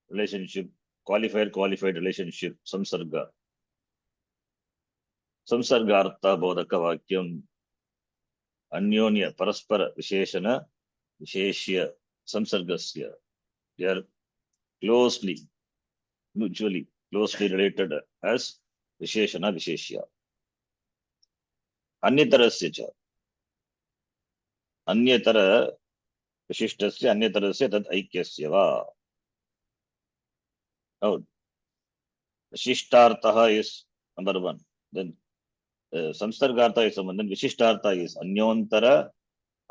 relationship, qualified relationship, Samsarga. Samsargartha Bodhaka Vakyam, Anyonya, Paraspara, Visheshana, Visheshya, Samsargasya. They are mutually closely related as Visheshana, Visheshya. Anyatarasya cha. Anyatara Vishishtasya, Anyatarasya tad Aikyasya va. Now, Vishishtartha is number one. Then Samsargartha is someone. Then Vishishtartha is Anyontara,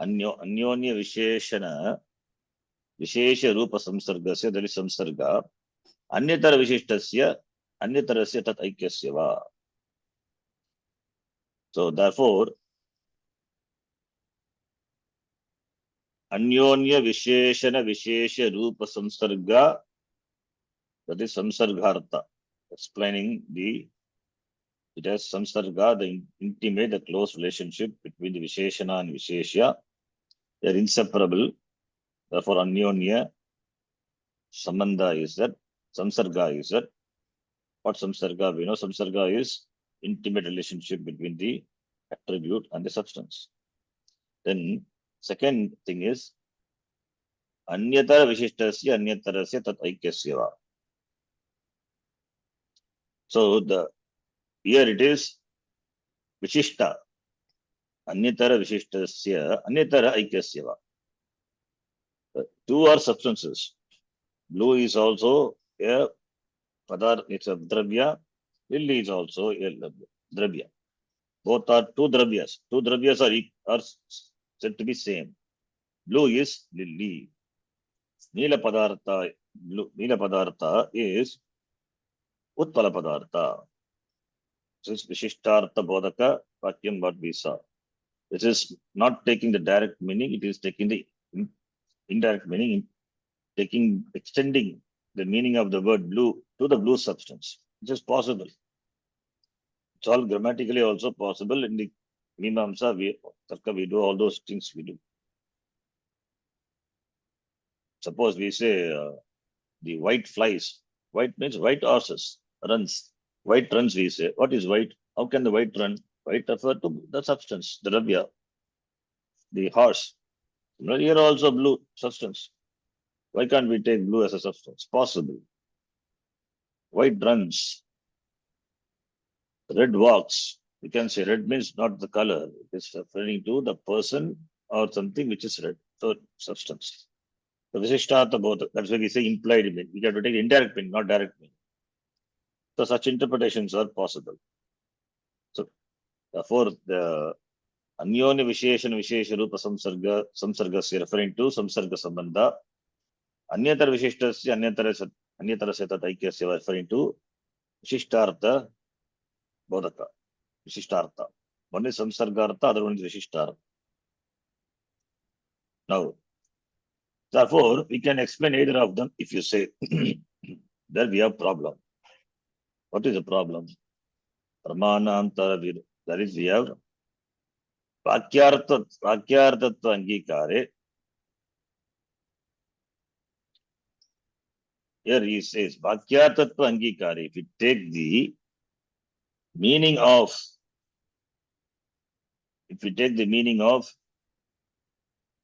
Anyonya Visheshana, Vishesha Rupa Samsargasya, that is Samsarga. Anyatara Vishishtasya, Anyatarasya tat Aikyasya va. So, therefore, Anyonya Visheshana Vishesha Rupa Samsarga, that is Samsargartha, explaining it has Samsarga, the intimate, the close relationship between the Visheshana and Visheshya. They are inseparable. Therefore, Anyonya Sambandha is that, Samsarga is that. What Samsarga? We know Samsarga is intimate relationship between the attribute and the substance. Then, second thing is Anyatara Vishishtasya, Anyatarasya tat Aikyasya va. So, here it is Vishishta. Anyatara Vishishtasya, Anyatara Aikyasya va. Two are substances. Blue is also a Padar, it's a Dravya. Lily is also a Dravya. Both are two Dravyas. Two Dravyas are said to be same. Blue is Lily. Neela Padartha is Utpala Padartha. This is Vishishtartha Bodhaka Vakyam what we saw. This is not taking the direct meaning, it is taking the indirect meaning, extending the meaning of the word blue to the blue substance, which is possible. It's all grammatically also possible. In the Mimamsa, we do all those things we do. Suppose we say the white flies. White means white horses, runs. White runs, we say. What is white? How can the white run? White refer to the substance, the Rabya, the horse. Here also blue substance. Why can't we take blue as a substance? Possible. White runs. Red walks. We can say red means not the color. It is referring to the person or something which is red. So substance. So Visishtartha both. That's why we say implied meaning. We have to take indirect meaning, not direct meaning. So such interpretations are possible. So therefore the Anyonya Visheshan Vishesha Rupa Samsarga referring to Samsarga Sambandha. Anyatara Vishishtasya Anyatarasya tat Aikyasya referring to Vishishtartha Bodhaka. Vishishtartha. One is Samsargartha, other one is Vishishtartha. Now, therefore, we can explain either of them if you say there we have problem. What is the problem? Pramanantara, that is we have Vakyartatva Angikare. Here he says Vakyartatva Angikare. If you take the meaning of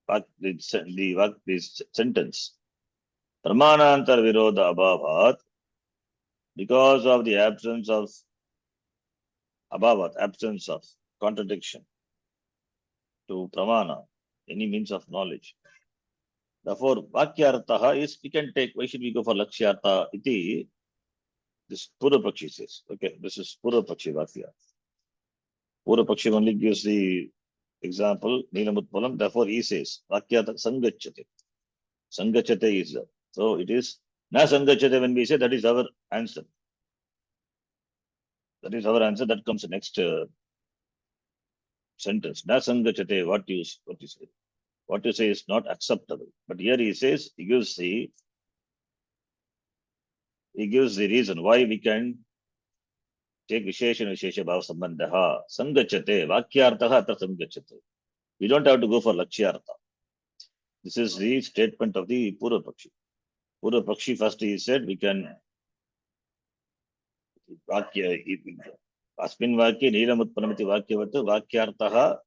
this sentence. Pramanantar virodha abhavat, because of the absence of absence of contradiction to pramana, any means of knowledge. Therefore, vakyartha is, we can take, why should we go for lakshyartha? Iti, this Purvapakshi says. Okay, this is Purvapakshi Vakya. Purvapakshi only gives the example, Nilamutpalam. Therefore, he says, vakyartha sangachate. Sangachate is that. So it is, na sangachate when we say, that is our answer. That is our answer. That comes next sentence. Na sangachate, what you say. What you say is not acceptable. But here he says, he gives the reason why we can take Vishesha Bhava Sambandha. Sangachate, Vakyartha atra sangachate. We don't have to go for Lakshyartha. This is the statement of the Purvapakshi. Purvapakshi first he said, we can Vakya, Asmin Vakya, Nilamutpanamati Vakyavatu, Vakyartha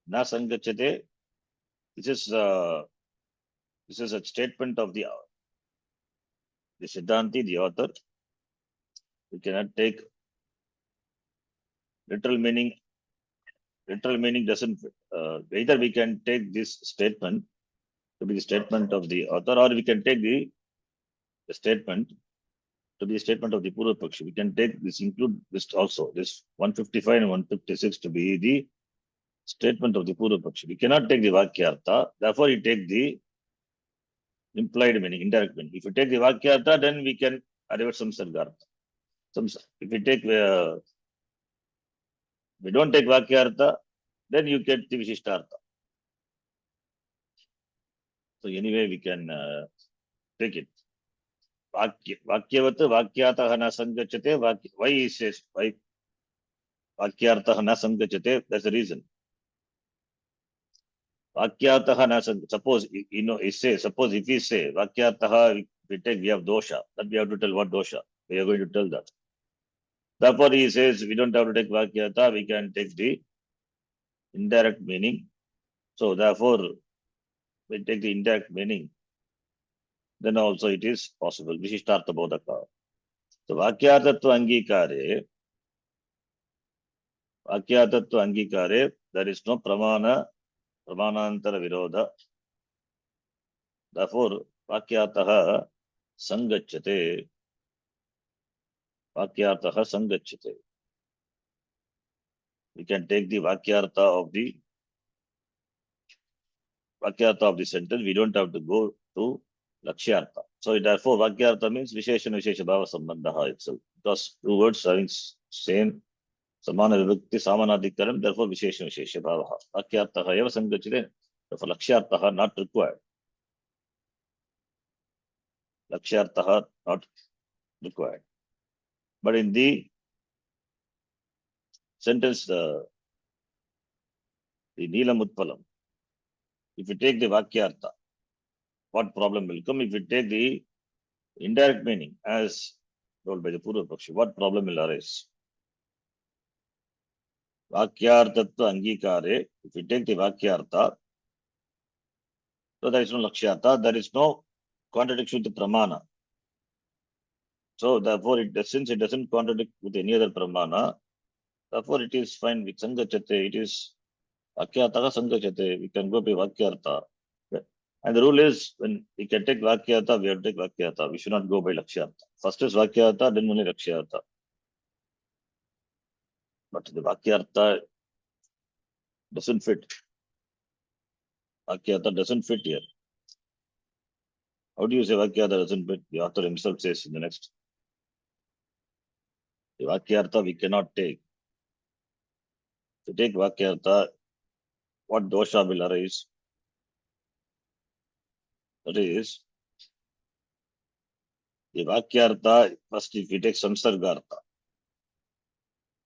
na sangachate. This is a statement of the Siddhanti, the author. We cannot take literal meaning. Literal meaning doesn't fit. Either we can take this statement to be the statement of the author, or we can take the statement to be the statement of the Purvapakshi. We can take this, include this also, this 155 and 156 to be the statement of the Purvapakshi. We cannot take the Vakyartha, therefore you take the implied meaning, indirect meaning. If you take the Vakyartha, then we can arrive at Samsargartha. If we take, we don't take Vakyartha, then you get the Vishishtartha. So anyway, we can take it. Vakyavata Vakyatah na sangachate. Why he says, why Vakyartah na sangachate? That's the reason. Vakyatah na sangachate. Suppose, he says, suppose if we say Vakyatah, we have dosha, that we have to tell what dosha. We are going to tell that. Therefore, he says, we don't have to take Vakyatah, we can take the indirect meaning. So, therefore, we take the indirect meaning. Then also it is possible. Vishishtartha bodhaka. So, Vakyartatva angikare, there is no pramanantara virodha. Therefore, Vakyataha sangachate. Vakyartaha sangachate. We can take the Vakyartha of the sentence. We don't have to go to Lakshyartha. So therefore, Vakyartha means Vishesha Bhava Sambandha itself. Because two words having same Samana Vibhakti, Samanadhikaram, therefore Vishesha Bhava. Vakyartha eva sangachate. Therefore, Lakshyartha not required. Lakshyartha not required. But in the sentence, the Nilamutpalam, if you take the Vakyartha, what problem will come? If you take the indirect meaning as told by the Purvapakshi, what problem will arise? Vakyartatva angikare, if you take the Vakyartha, so there is no Lakshyartha, there is no contradiction with the Pramana. So therefore, since it doesn't contradict with any other Pramana, therefore it is fine with Sangachate, it is Vakyartha Sangachate, we can go by Vakyartha. And the rule is, when we can take Vakyartha, we have to take Vakyartha. We should not go by Lakshyartha. First is Vakyartha, then only Lakshyartha. But the Vakyartha doesn't fit. Vakyartha doesn't fit here. How do you say Vakyartha doesn't fit? The author himself says in the next. The Vakyartha we cannot take. To take Vakyartha, what dosha will arise? That is, the Vakyartha, first if you take Samsargartha.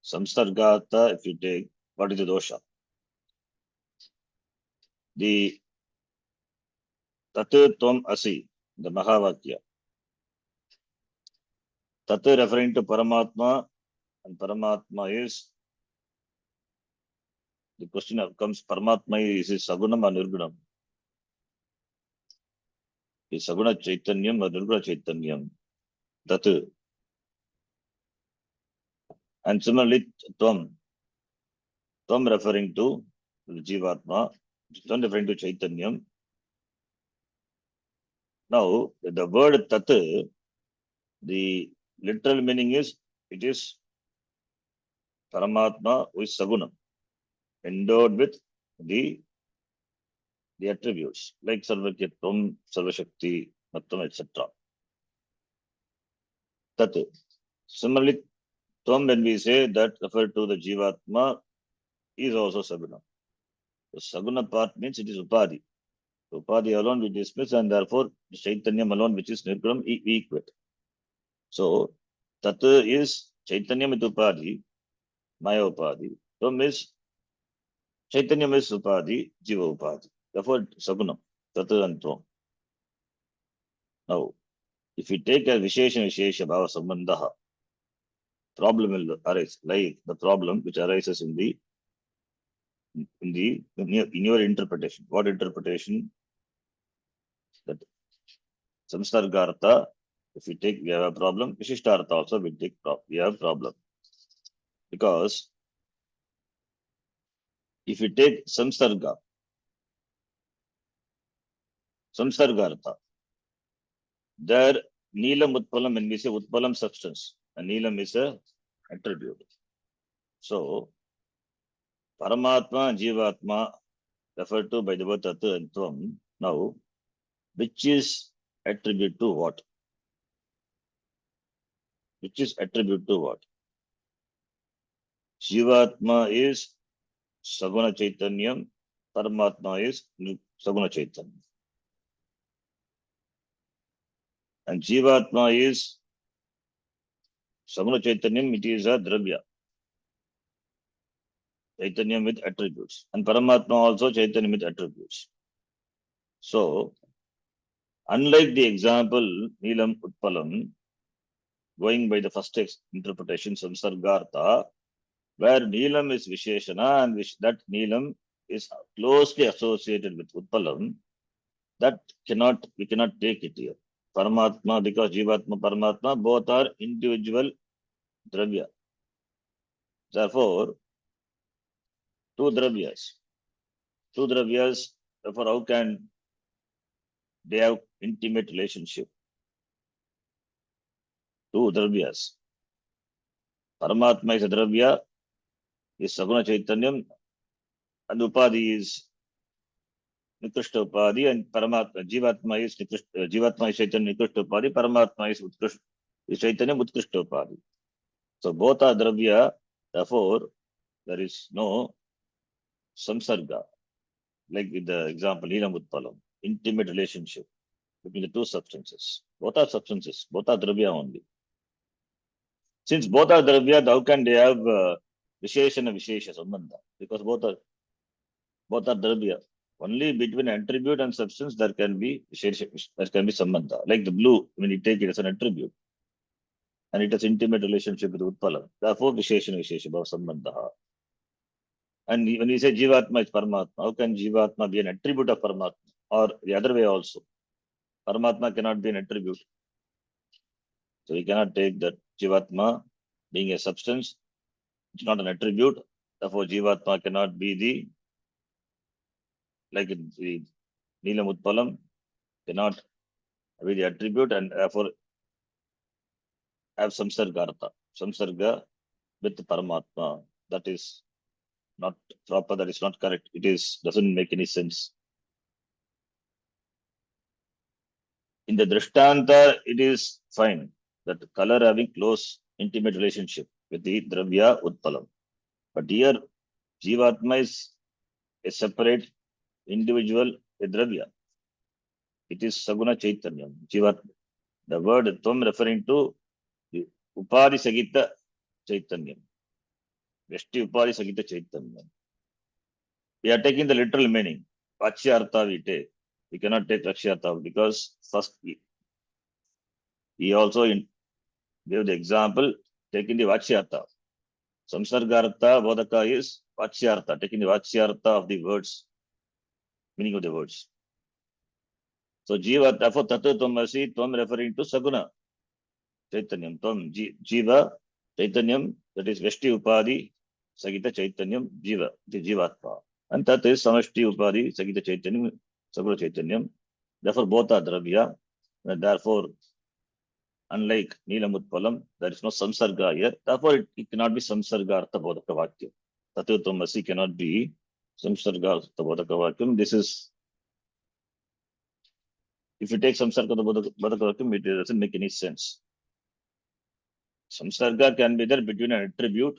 Samsargartha, if you take, what is the dosha? The Tatu Tvam Asi, the Mahavakya. Tatu referring to Paramatma, and Paramatma is, the question comes, Paramatma is Sagunam or Nirgunam? is Saguna Chaitanyam or Nirguna Chaitanyam. Tat. And similarly, Tvam referring to Jivatma, Tvam referring to Chaitanyam. Now, the word Tat, the literal meaning is, it is Paramatma who is Sagunam, endowed with the attributes like Sarvakyatvam, Sarvashakti, Mattam, etc. Tat. Similarly, Tvam, when we say that refer to the Jivatma, is also Saguna. The Saguna part means it is Upadhi. Upadhi alone we dismiss, and therefore Chaitanyam alone, which is Nirgunam, we equate. So, Tat is Chaitanyam with Upadhi, Maya Upadhi. Tvam is Chaitanyam is Upadhi, Jiva Upadhi. Therefore, Sagunam, Tat and Tvam. Now, if we take a Vishesha Bhava Sambandha, problem will arise, like the problem which arises in your interpretation. What interpretation? That Samsargartha, if we take, we have a problem. Vishishtartha also we have a problem. Because if we take Samsargartha, there Neelam Utpalam, when we say Utpalam substance, and Neelam is a attribute. So, Paramatma and Jivatma referred to by the word Tat and Tvam. Now, which is attribute to what? Which is attribute to what? Jivatma is Saguna Chaitanyam, Paramatma is Saguna Chaitanyam. And Jivatma is Saguna Chaitanyam, it is a Dravya. Chaitanyam with attributes. And Paramatma also Chaitanyam with attributes. So, unlike the example Neelam Utpalam, going by the first interpretation, Samsargartha, where Neelam is Visheshana and that Neelam is closely associated with Utpalam, that we cannot take it here. Paramatma, because Jivatma, Paramatma, both are individual Dravya. Therefore, two Dravyas, therefore, how can they have intimate relationship? Two Dravyas. Paramatma is a Dravya, is Saguna Chaitanyam, and Upadhi is Nikrishta Upadhi, and Jivatma is Chaitanya Nikrishta Upadhi, Paramatma is Chaitanya Utkrishta Upadhi. So both are Dravya, therefore there is no samsarga, like with the example Neelam Utpalam, intimate relationship between the two substances. Both are substances, both are Dravya only. Since both are Dravya, how can they have Visheshana Vishesha Sambandha? Because both are Dravya. Only between attribute and substance there can be Sambandha. Like the blue, when you take it as an attribute, and it has intimate relationship with Utpalam. Therefore, Visheshana Vishesha Bhava Sambandha. And when we say Jivatma is Paramatma, how can Jivatma be an attribute of Paramatma? Or the other way also. Paramatma cannot be an attribute. So we cannot take that Jivatma being a substance, it's not an attribute. Therefore, Jivatma cannot be like the Neelam Utpalam, cannot be the attribute, and therefore have samsarga with Paramatma. That is not proper, that is not correct. Doesn't make any sense. In the Drishtanta, it is fine that the color having close, intimate relationship with the Dravya Utpalam. But here, Jivatma is a separate individual Dravya. It is Saguna Chaitanyam, Jivatma. The word Tvam referring to the Upadhi Sagita Chaitanyam. Veshti Upadhi Sagita Chaitanyam. We are taking the literal meaning. Vachyartha we take. We cannot take Lakshyartha because first he also gave the example taking the Vachyartha. Samsargartha Bodhaka is Vachyartha, taking the Vachyartha of the words, meaning of the words. So Jiva, therefore Tatu Tomasi, Tom referring to Saguna. Chaitanyam. Tom Jiva, Chaitanyam, that is Veshti Upadi, Sagita Chaitanyam, Jiva, the Jivatma. And that is Samashti Upadi, Sagita Chaitanyam, Sagura Chaitanyam. Therefore both are Dravya. And therefore, unlike Neelam Utpalam, there is no Samsarga here. Therefore, it cannot be Samsarga Artha Bodhaka Vakyam. Tatu Tomasi cannot be Samsarga Artha Bodhaka Vakyam. This is, if you take Samsarga Artha Bodhaka Vakyam, it doesn't make any sense. Samsarga can be there between an attribute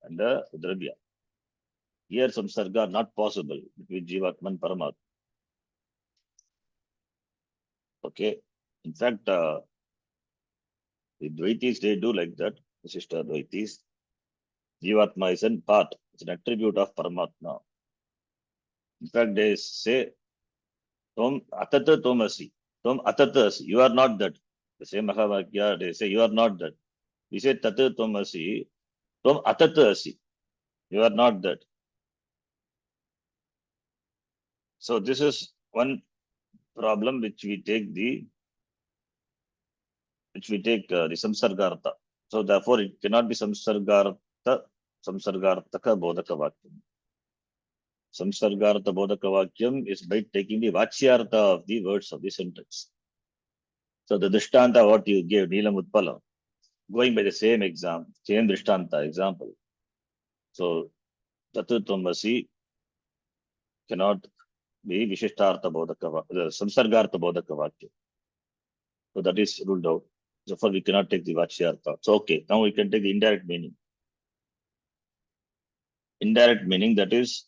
and a Dravya. Here, Samsarga not possible between Jivatma and Paramatma. Okay. In fact, the Dvaitis, they do like that. Visishta Dvaitis. Jivatma is a part, it's an attribute of Paramatma. In fact, they say, Tom Atata Tomasi. Tom Atatas, you are not that. The same Mahavakya, they say, you are not that. We say Tata Tomasi, Tom Atatasi. You are not that. So this is one problem which we take the Samsargartha. So therefore it cannot be Samsargartha, Samsargartaka Bodhaka Vakyam. Samsargartha Bodhaka Vakyam is by taking the Vachyartha of the words of the sentence. So the Drishtanta what you gave, Neelam Utpalam, going by the same Drishtanta example. So Tatu Tomasi cannot be Vishishtartha Bodhaka Vakyam, Samsargartha Bodhaka Vakyam. So that is ruled out. So far we cannot take the Vachyartha. So okay, now we can take the indirect meaning. Indirect meaning, that is,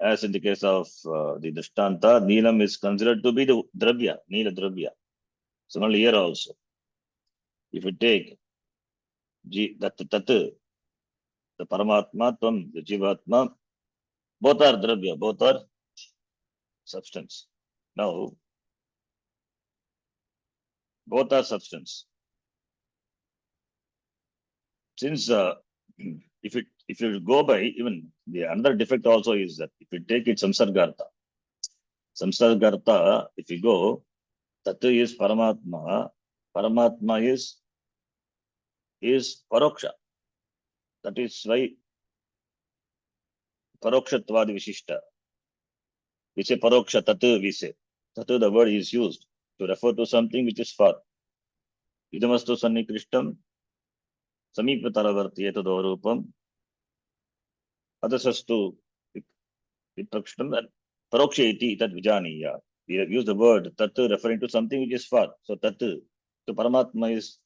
as in the case of the Drishtanta, Neelam is considered to be the Dravya, Neela Dravya. Similarly here also, if you take Tat, the Paramatma, Tvam, the Jivatma, both are Dravya, both are substance. Now, both are substance. Since if you go by, even the another defect also is that if you take it Samsargartha, if you go, Tatu is Paramatma, Paramatma is Paroksha. That is why Parokshatvadi Vishishta. We say Paroksha Tatu, we say. Tatu, the word is used to refer to something which is far. Idamastu Sannikrishtam, Samipataravarti Etadorupam, Adasastu Viprakstam, Paroksha iti tat vijaniya. We have used the word Tatu referring to something which is far. So Tatu, so Paramatma is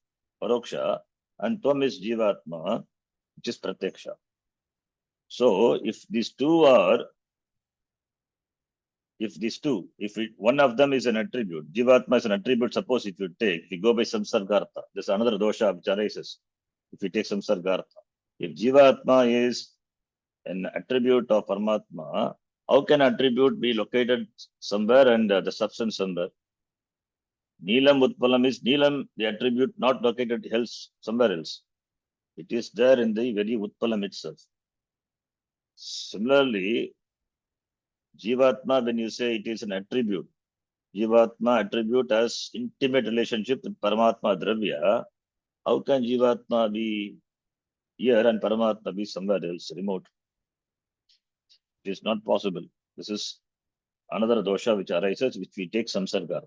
Paroksha, and Tvam is Jivatma, which is Pratyaksha. So if these two, one of them is an attribute, Jivatma is an attribute, suppose if you go by Samsargartha, there's another dosha which arises. If you take Samsargartha, if Jivatma is an attribute of Paramatma, how can attribute be located somewhere and the substance somewhere? Neelam Utpalam is Neelam, the attribute not located else, somewhere else. It is there in the very Utpalam itself. Similarly, Jivatma, when you say it is an attribute, Jivatma attribute has intimate relationship with Paramatma Dravya. How can Jivatma be here and Paramatma be somewhere else, remote? It is not possible. This is another dosha which arises, which we take Samsargartha.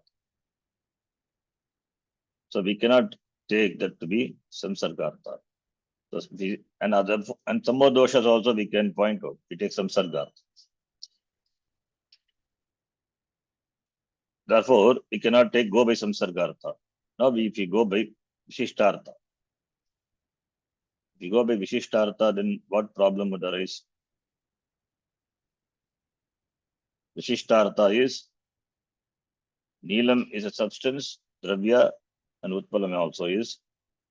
So we cannot take that to be Samsargartha. So and some more doshas also we can point out. We take Samsargartha. Therefore, we cannot go by Samsargartha. Now, if we go by Vishishtartha, if we go by Vishishtartha, then what problem would arise? Vishishtartha is Neelam is a substance, Dravya, and Utpalam also is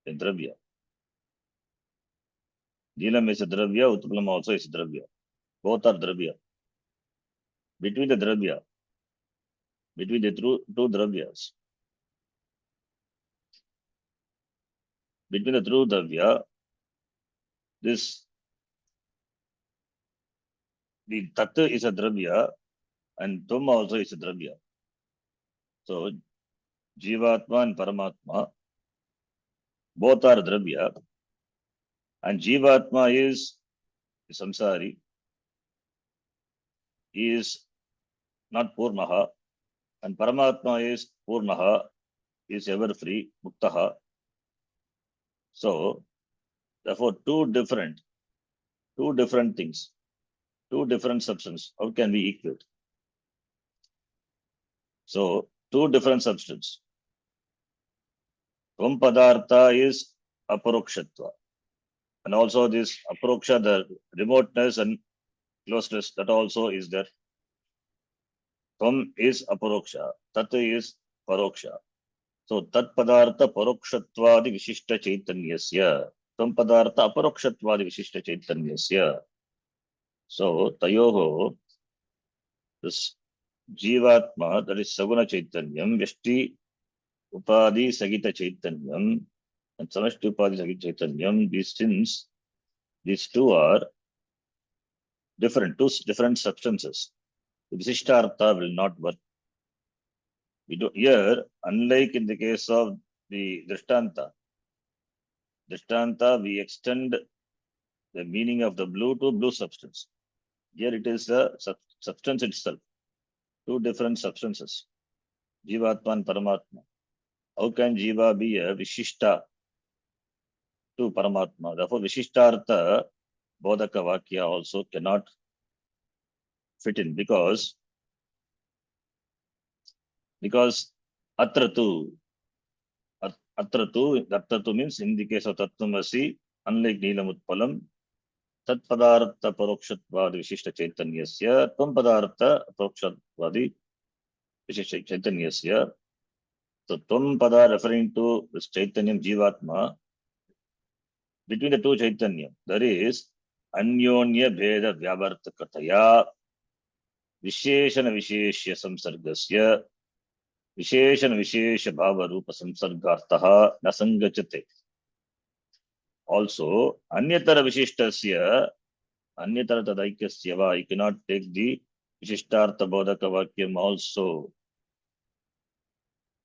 a Dravya. Neelam is a Dravya, Utpalam also is a Dravya. Both are Dravya. Between the two Dravyas, between the true Dravya, the Tatu is a Dravya and Tvam also is a Dravya. So Jivatma and Paramatma both are Dravya, and Jivatma is Samsari, he is not Purnaha, and Paramatma is Purnaha, is ever free, Muktaha. So therefore two different things, two different substances. How can we equate? So two different substances. Tvam Padartha is Aparokshatva. And also this Aparoksha, the remoteness and closeness, that also is there. Tvam is Aparoksha, Tat is Paroksha. So Tat Padartha Parokshatvadi Vishishta Chaitanyasya. Tvam Padartha Aparokshatvadi Vishishta Chaitanyasya. So Tayoho, this Jivatma, that is Saguna Chaitanyam, Vyashti Upadi Sagita Chaitanyam, and Samashti Upadi Sagita Chaitanyam, these two are different, two different substances. The Visishtartha will not work. We do here, unlike in the case of the Drishtanta, we extend the meaning of the blue to blue substance. Here it is the substance itself, two different substances, Jivatma and Paramatma. How can Jiva be a Vishishta to Paramatma? Therefore, Vishishtartha Bodhaka Vakya also cannot fit in because Atratu means in the case of Tattvamasi, unlike Neelamutpalam, Tat Padartha Parokshatvadi Vishishta Chaitanyasya, Tvam Padartha Parokshatvadi Vishishta Chaitanyasya. So Tvam Pada referring to this Chaitanyam Jivatma, between the two Chaitanyam, there is Anyonya Bheda Vyavartakataya Visheshana Visheshya Samsargasya Visheshana Vishesha Bhava Rupa Samsargartaha Nasangachate. Also, Anyatara Vishishtasya, Anyatara Tadaikasya va, you cannot take the Vishishtartha Bodhaka Vakyam also.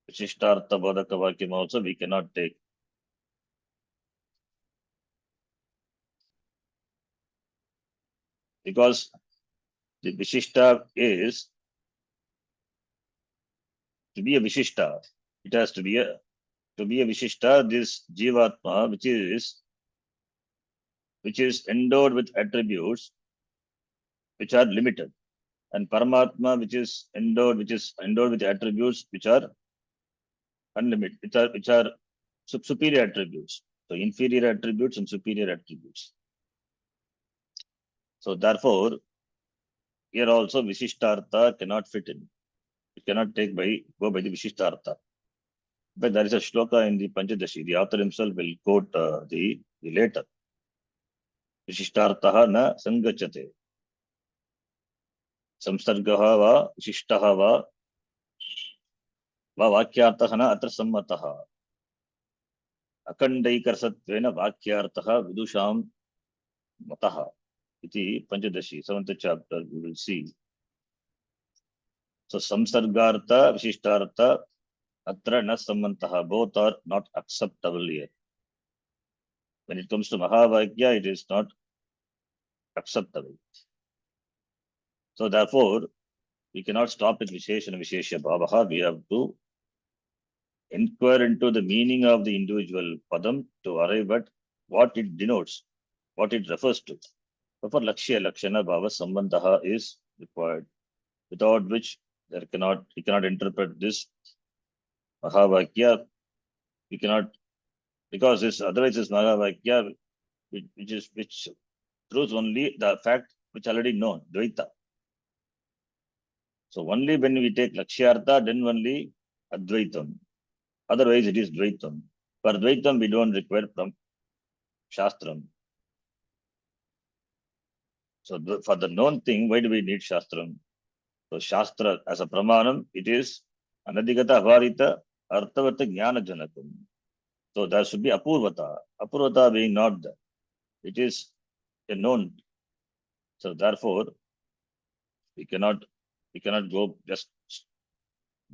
Vishishtartha Bodhaka Vakyam also we cannot take. Because the Vishishta is to be a Vishishta. It has to be a Vishishta, this Jivatma, which is endowed with attributes which are limited, and Paramatma, which is endowed with attributes which are unlimited, which are superior attributes. So inferior attributes and superior attributes. So therefore, here also Vishishtartha cannot fit in. It cannot go by the Vishishtartha. But there is a shloka in the Panchadashi. The author himself will quote the later. Vishishtartha na sangachate. Samsargaha va vishishtaha va vakyartaha na atra sammataha. Akandaikarsatvena vakyartaha vidusham mataha. Iti Panchadashi, 7th chapter, we will see. So samsargartha, vishishtartha, atra na sammantaha, both are not acceptable here. When it comes to Mahavakya, it is not acceptable. So therefore, we cannot stop at Visheshana Vishesha Bhavaha. We have to inquire into the meaning of the individual Padam to arrive at what it denotes, what it refers to. So for Lakshya Lakshana Bhava Sambandha is required, without which we cannot interpret this Mahavakya. We cannot, because this otherwise this Mahavakya, which proves only the fact which already known, Dvaita. So only when we take Lakshyartha, then only Advaitam. Otherwise it is Dvaitam. For Dvaitam, we don't require from Shastram. So for the known thing, why do we need Shastram? So Shastra as a Pramanam, it is Anadigata Avarita Arthavata Jnana Janakam. So there should be Apurvata. Apurvata being not there. It is a known. So therefore, we cannot go just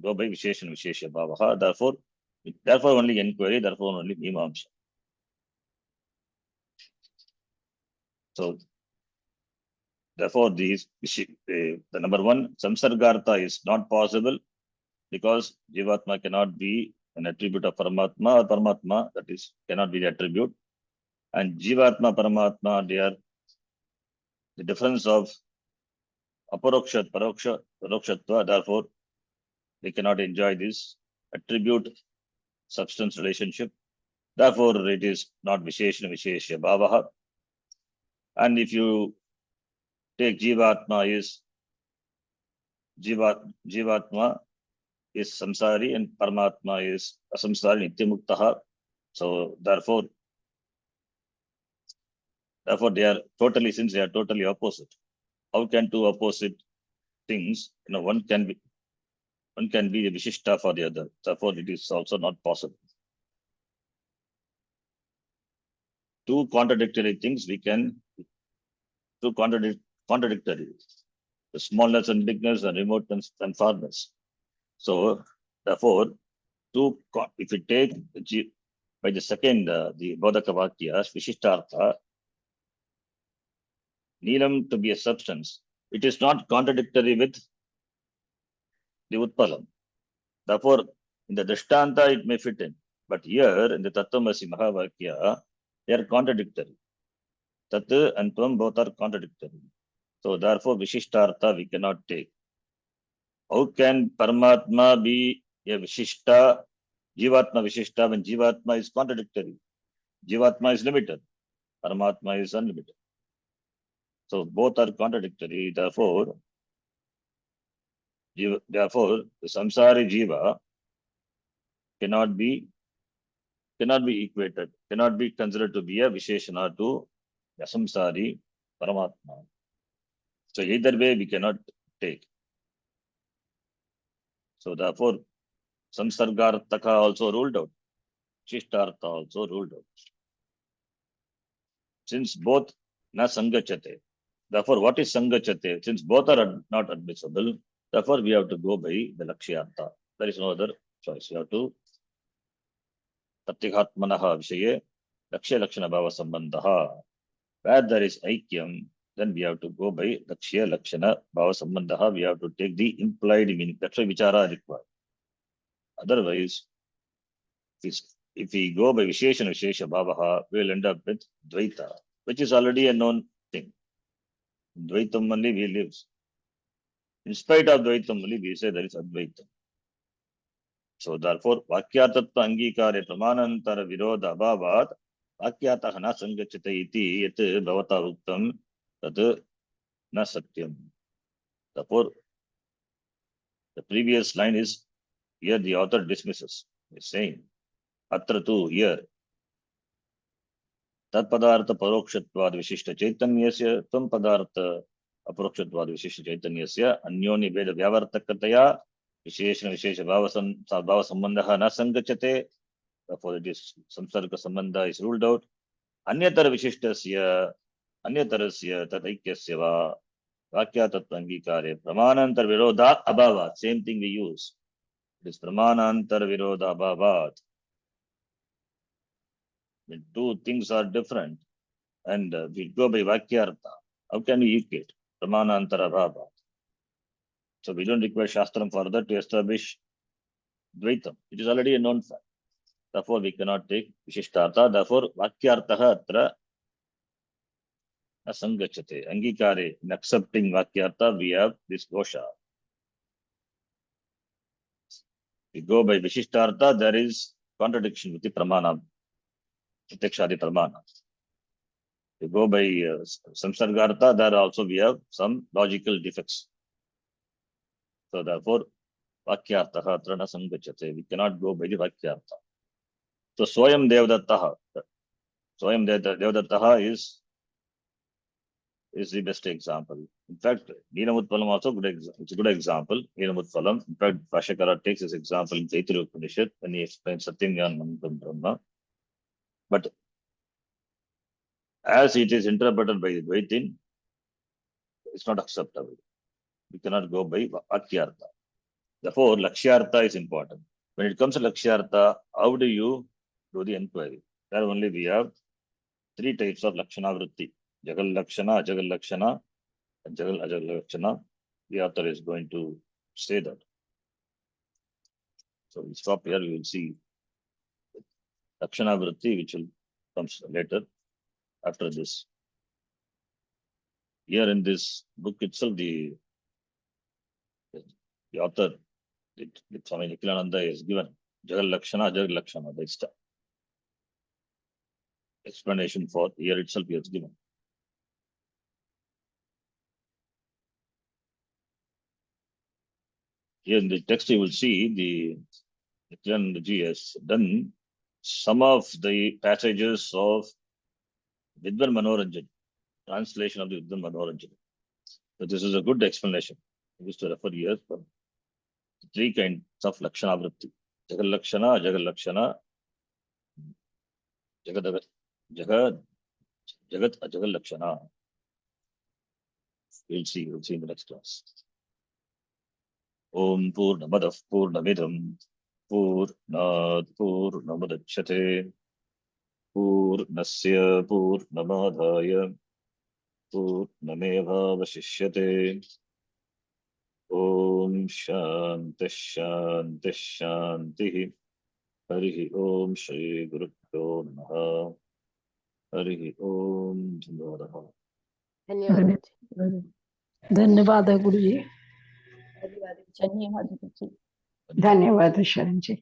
go by Visheshana Vishesha Bhavaha. Therefore only inquiry, therefore only Mimamsa. So, therefore, the number one, Samsargartha is not possible because Jivatma cannot be an attribute of Paramatma, or Paramatma, that is, cannot be the attribute. And Jivatma, Paramatma, they are the difference of Aparokshat, Parokshatva, therefore, they cannot enjoy this attribute substance relationship. Therefore, it is not Visheshana Vishesha Bhavaha. And if you take Jivatma is samsari and Paramatma is asamsari nityamuktaha. So therefore they are totally, since they are totally opposite. How can two opposite things, one can be a Vishishta for the other. Therefore it is also not possible. Two contradictory things two contradictory. The smallness and bigness and remoteness and farness. So therefore, if you take by the second, the Bodhaka Vakyas, Vishishtartha, Neelam to be a substance, it is not contradictory with the Utpalam. Therefore, in the Drishtanta, it may fit in. But here, in the Tattvamasi Mahavakya, they are contradictory. Tat and Tvam both are contradictory. So therefore, Vishishtartha we cannot take. How can Paramatma be a Vishishta, Jivatma Vishishta, when Jivatma is contradictory? Jivatma is limited, Paramatma is unlimited. So both are contradictory. Therefore, the samsari jiva cannot be equated, cannot be considered to be a Visheshana to the samsari Paramatma. So either way we cannot take. So therefore, samsargartaka also ruled out, Shishtartha also ruled out. Since both na sangachate, therefore what is sangachate? Since both are not admissible, therefore we have to go by the lakshyartha. There is no other choice. We have to Tattihatmanaha Vishaye Lakshya Lakshana Bhava Sambandhaha. Where there is Aikyam, then we have to go by Lakshya Lakshana Bhava Sambandhaha. We have to take the implied meaning. That's why Vichara required. Otherwise, if we go by Visheshana Vishesha Bhavaha, we will end up with Dvaita, which is already a known thing. In Dvaitam only we live. In spite of Dvaitam only, we say there is Advaitam. So therefore, Vakyatattva Angikare Pramanantara Virodha Abhavat Vakyatah na Sangachate iti yat bhavata uktam tat na satyam. Therefore, the previous line is here the author dismisses. He is saying, Atra tu here Tat Padartha Parokshatvad Vishishta Chaitanyasya Tvam Padartha Aparokshatvad Vishishta Chaitanyasya Anyoni Veda Vyavartakataya Visheshana Vishesha Bhava Sambandhaha na Sangachate. Therefore, it is samsarga sambandha is ruled out. Anyatara Vishishtasya Anyatarasya Tataikyasya va Vakyatattva Angikare Pramanantar Virodha Abhavat. Same thing we use. It is Pramanantar Virodha Abhavat. When two things are different and we go by Vakyartha, how can we equate? Pramanantar Abhavat. So we don't require Shastram further to establish Dvaitam. It is already a known fact. Therefore, we cannot take Vishishtartha. Therefore, Vakyartha atra asangachate. Angikare, in accepting Vakyartha, we have this dosha. We go by Vishishtartha, there is contradiction with the Pramana, Pratyakshadi Pramana. We go by Samsargartha, there also we have some logical defects. So therefore, Vakyartha atra na sangachate. We cannot go by the Vakyartha. So Swayam Devadattaha. Swayam Devadattaha is the best example. In fact, Neenamutpalam also it's a good example. Neenamutpalam. In fact, Bhashyakara takes this example in Yतर-व Upanishad when he explains Satyam Jnanam Brahma. But as it is interpreted by the Dvaitin, it's not acceptable. We cannot go by Vakyartha. Therefore, Lakshyartha is important. When it comes to Lakshyartha, how do you do the inquiry? There only we have three types of Lakshana Vritti. Jagal Lakshana, Ajagal Lakshana, and Jagal Ajagal Lakshana. The author is going to say that. So we stop here, we will see Lakshana Vritti, which will comes later after this. Here in this book itself, the author, Swami Nikhilananda, is given Jagal Lakshana, Jagal Lakshana. That's the explanation for here itself he has given. Here in the text, you will see the Nikhilananda has done some of the passages of Vidvan Manoranjan, translation of the Vidvan Manoranjan. So this is a good explanation. I used to refer here for three kinds of Lakshana Vritti. Jagal Lakshana, Jagal Lakshana, Jagat, Jagat, Jagat, Ajagal Lakshana. We'll see in the next class. Om Purnamadav Purnamidam Purnat Purnamudachyate Purnasya Purnamadaya Purnamevavashishyate. Om Shanti Shanti Shanti. Harihi Om Shri Gurubhyo Namaha. Harihi Om. Dhanyavadah. धन्यवाद धन्यवाद गुरुजी. धन्यवाद गुरुजी. धन्यवाद शरण जी.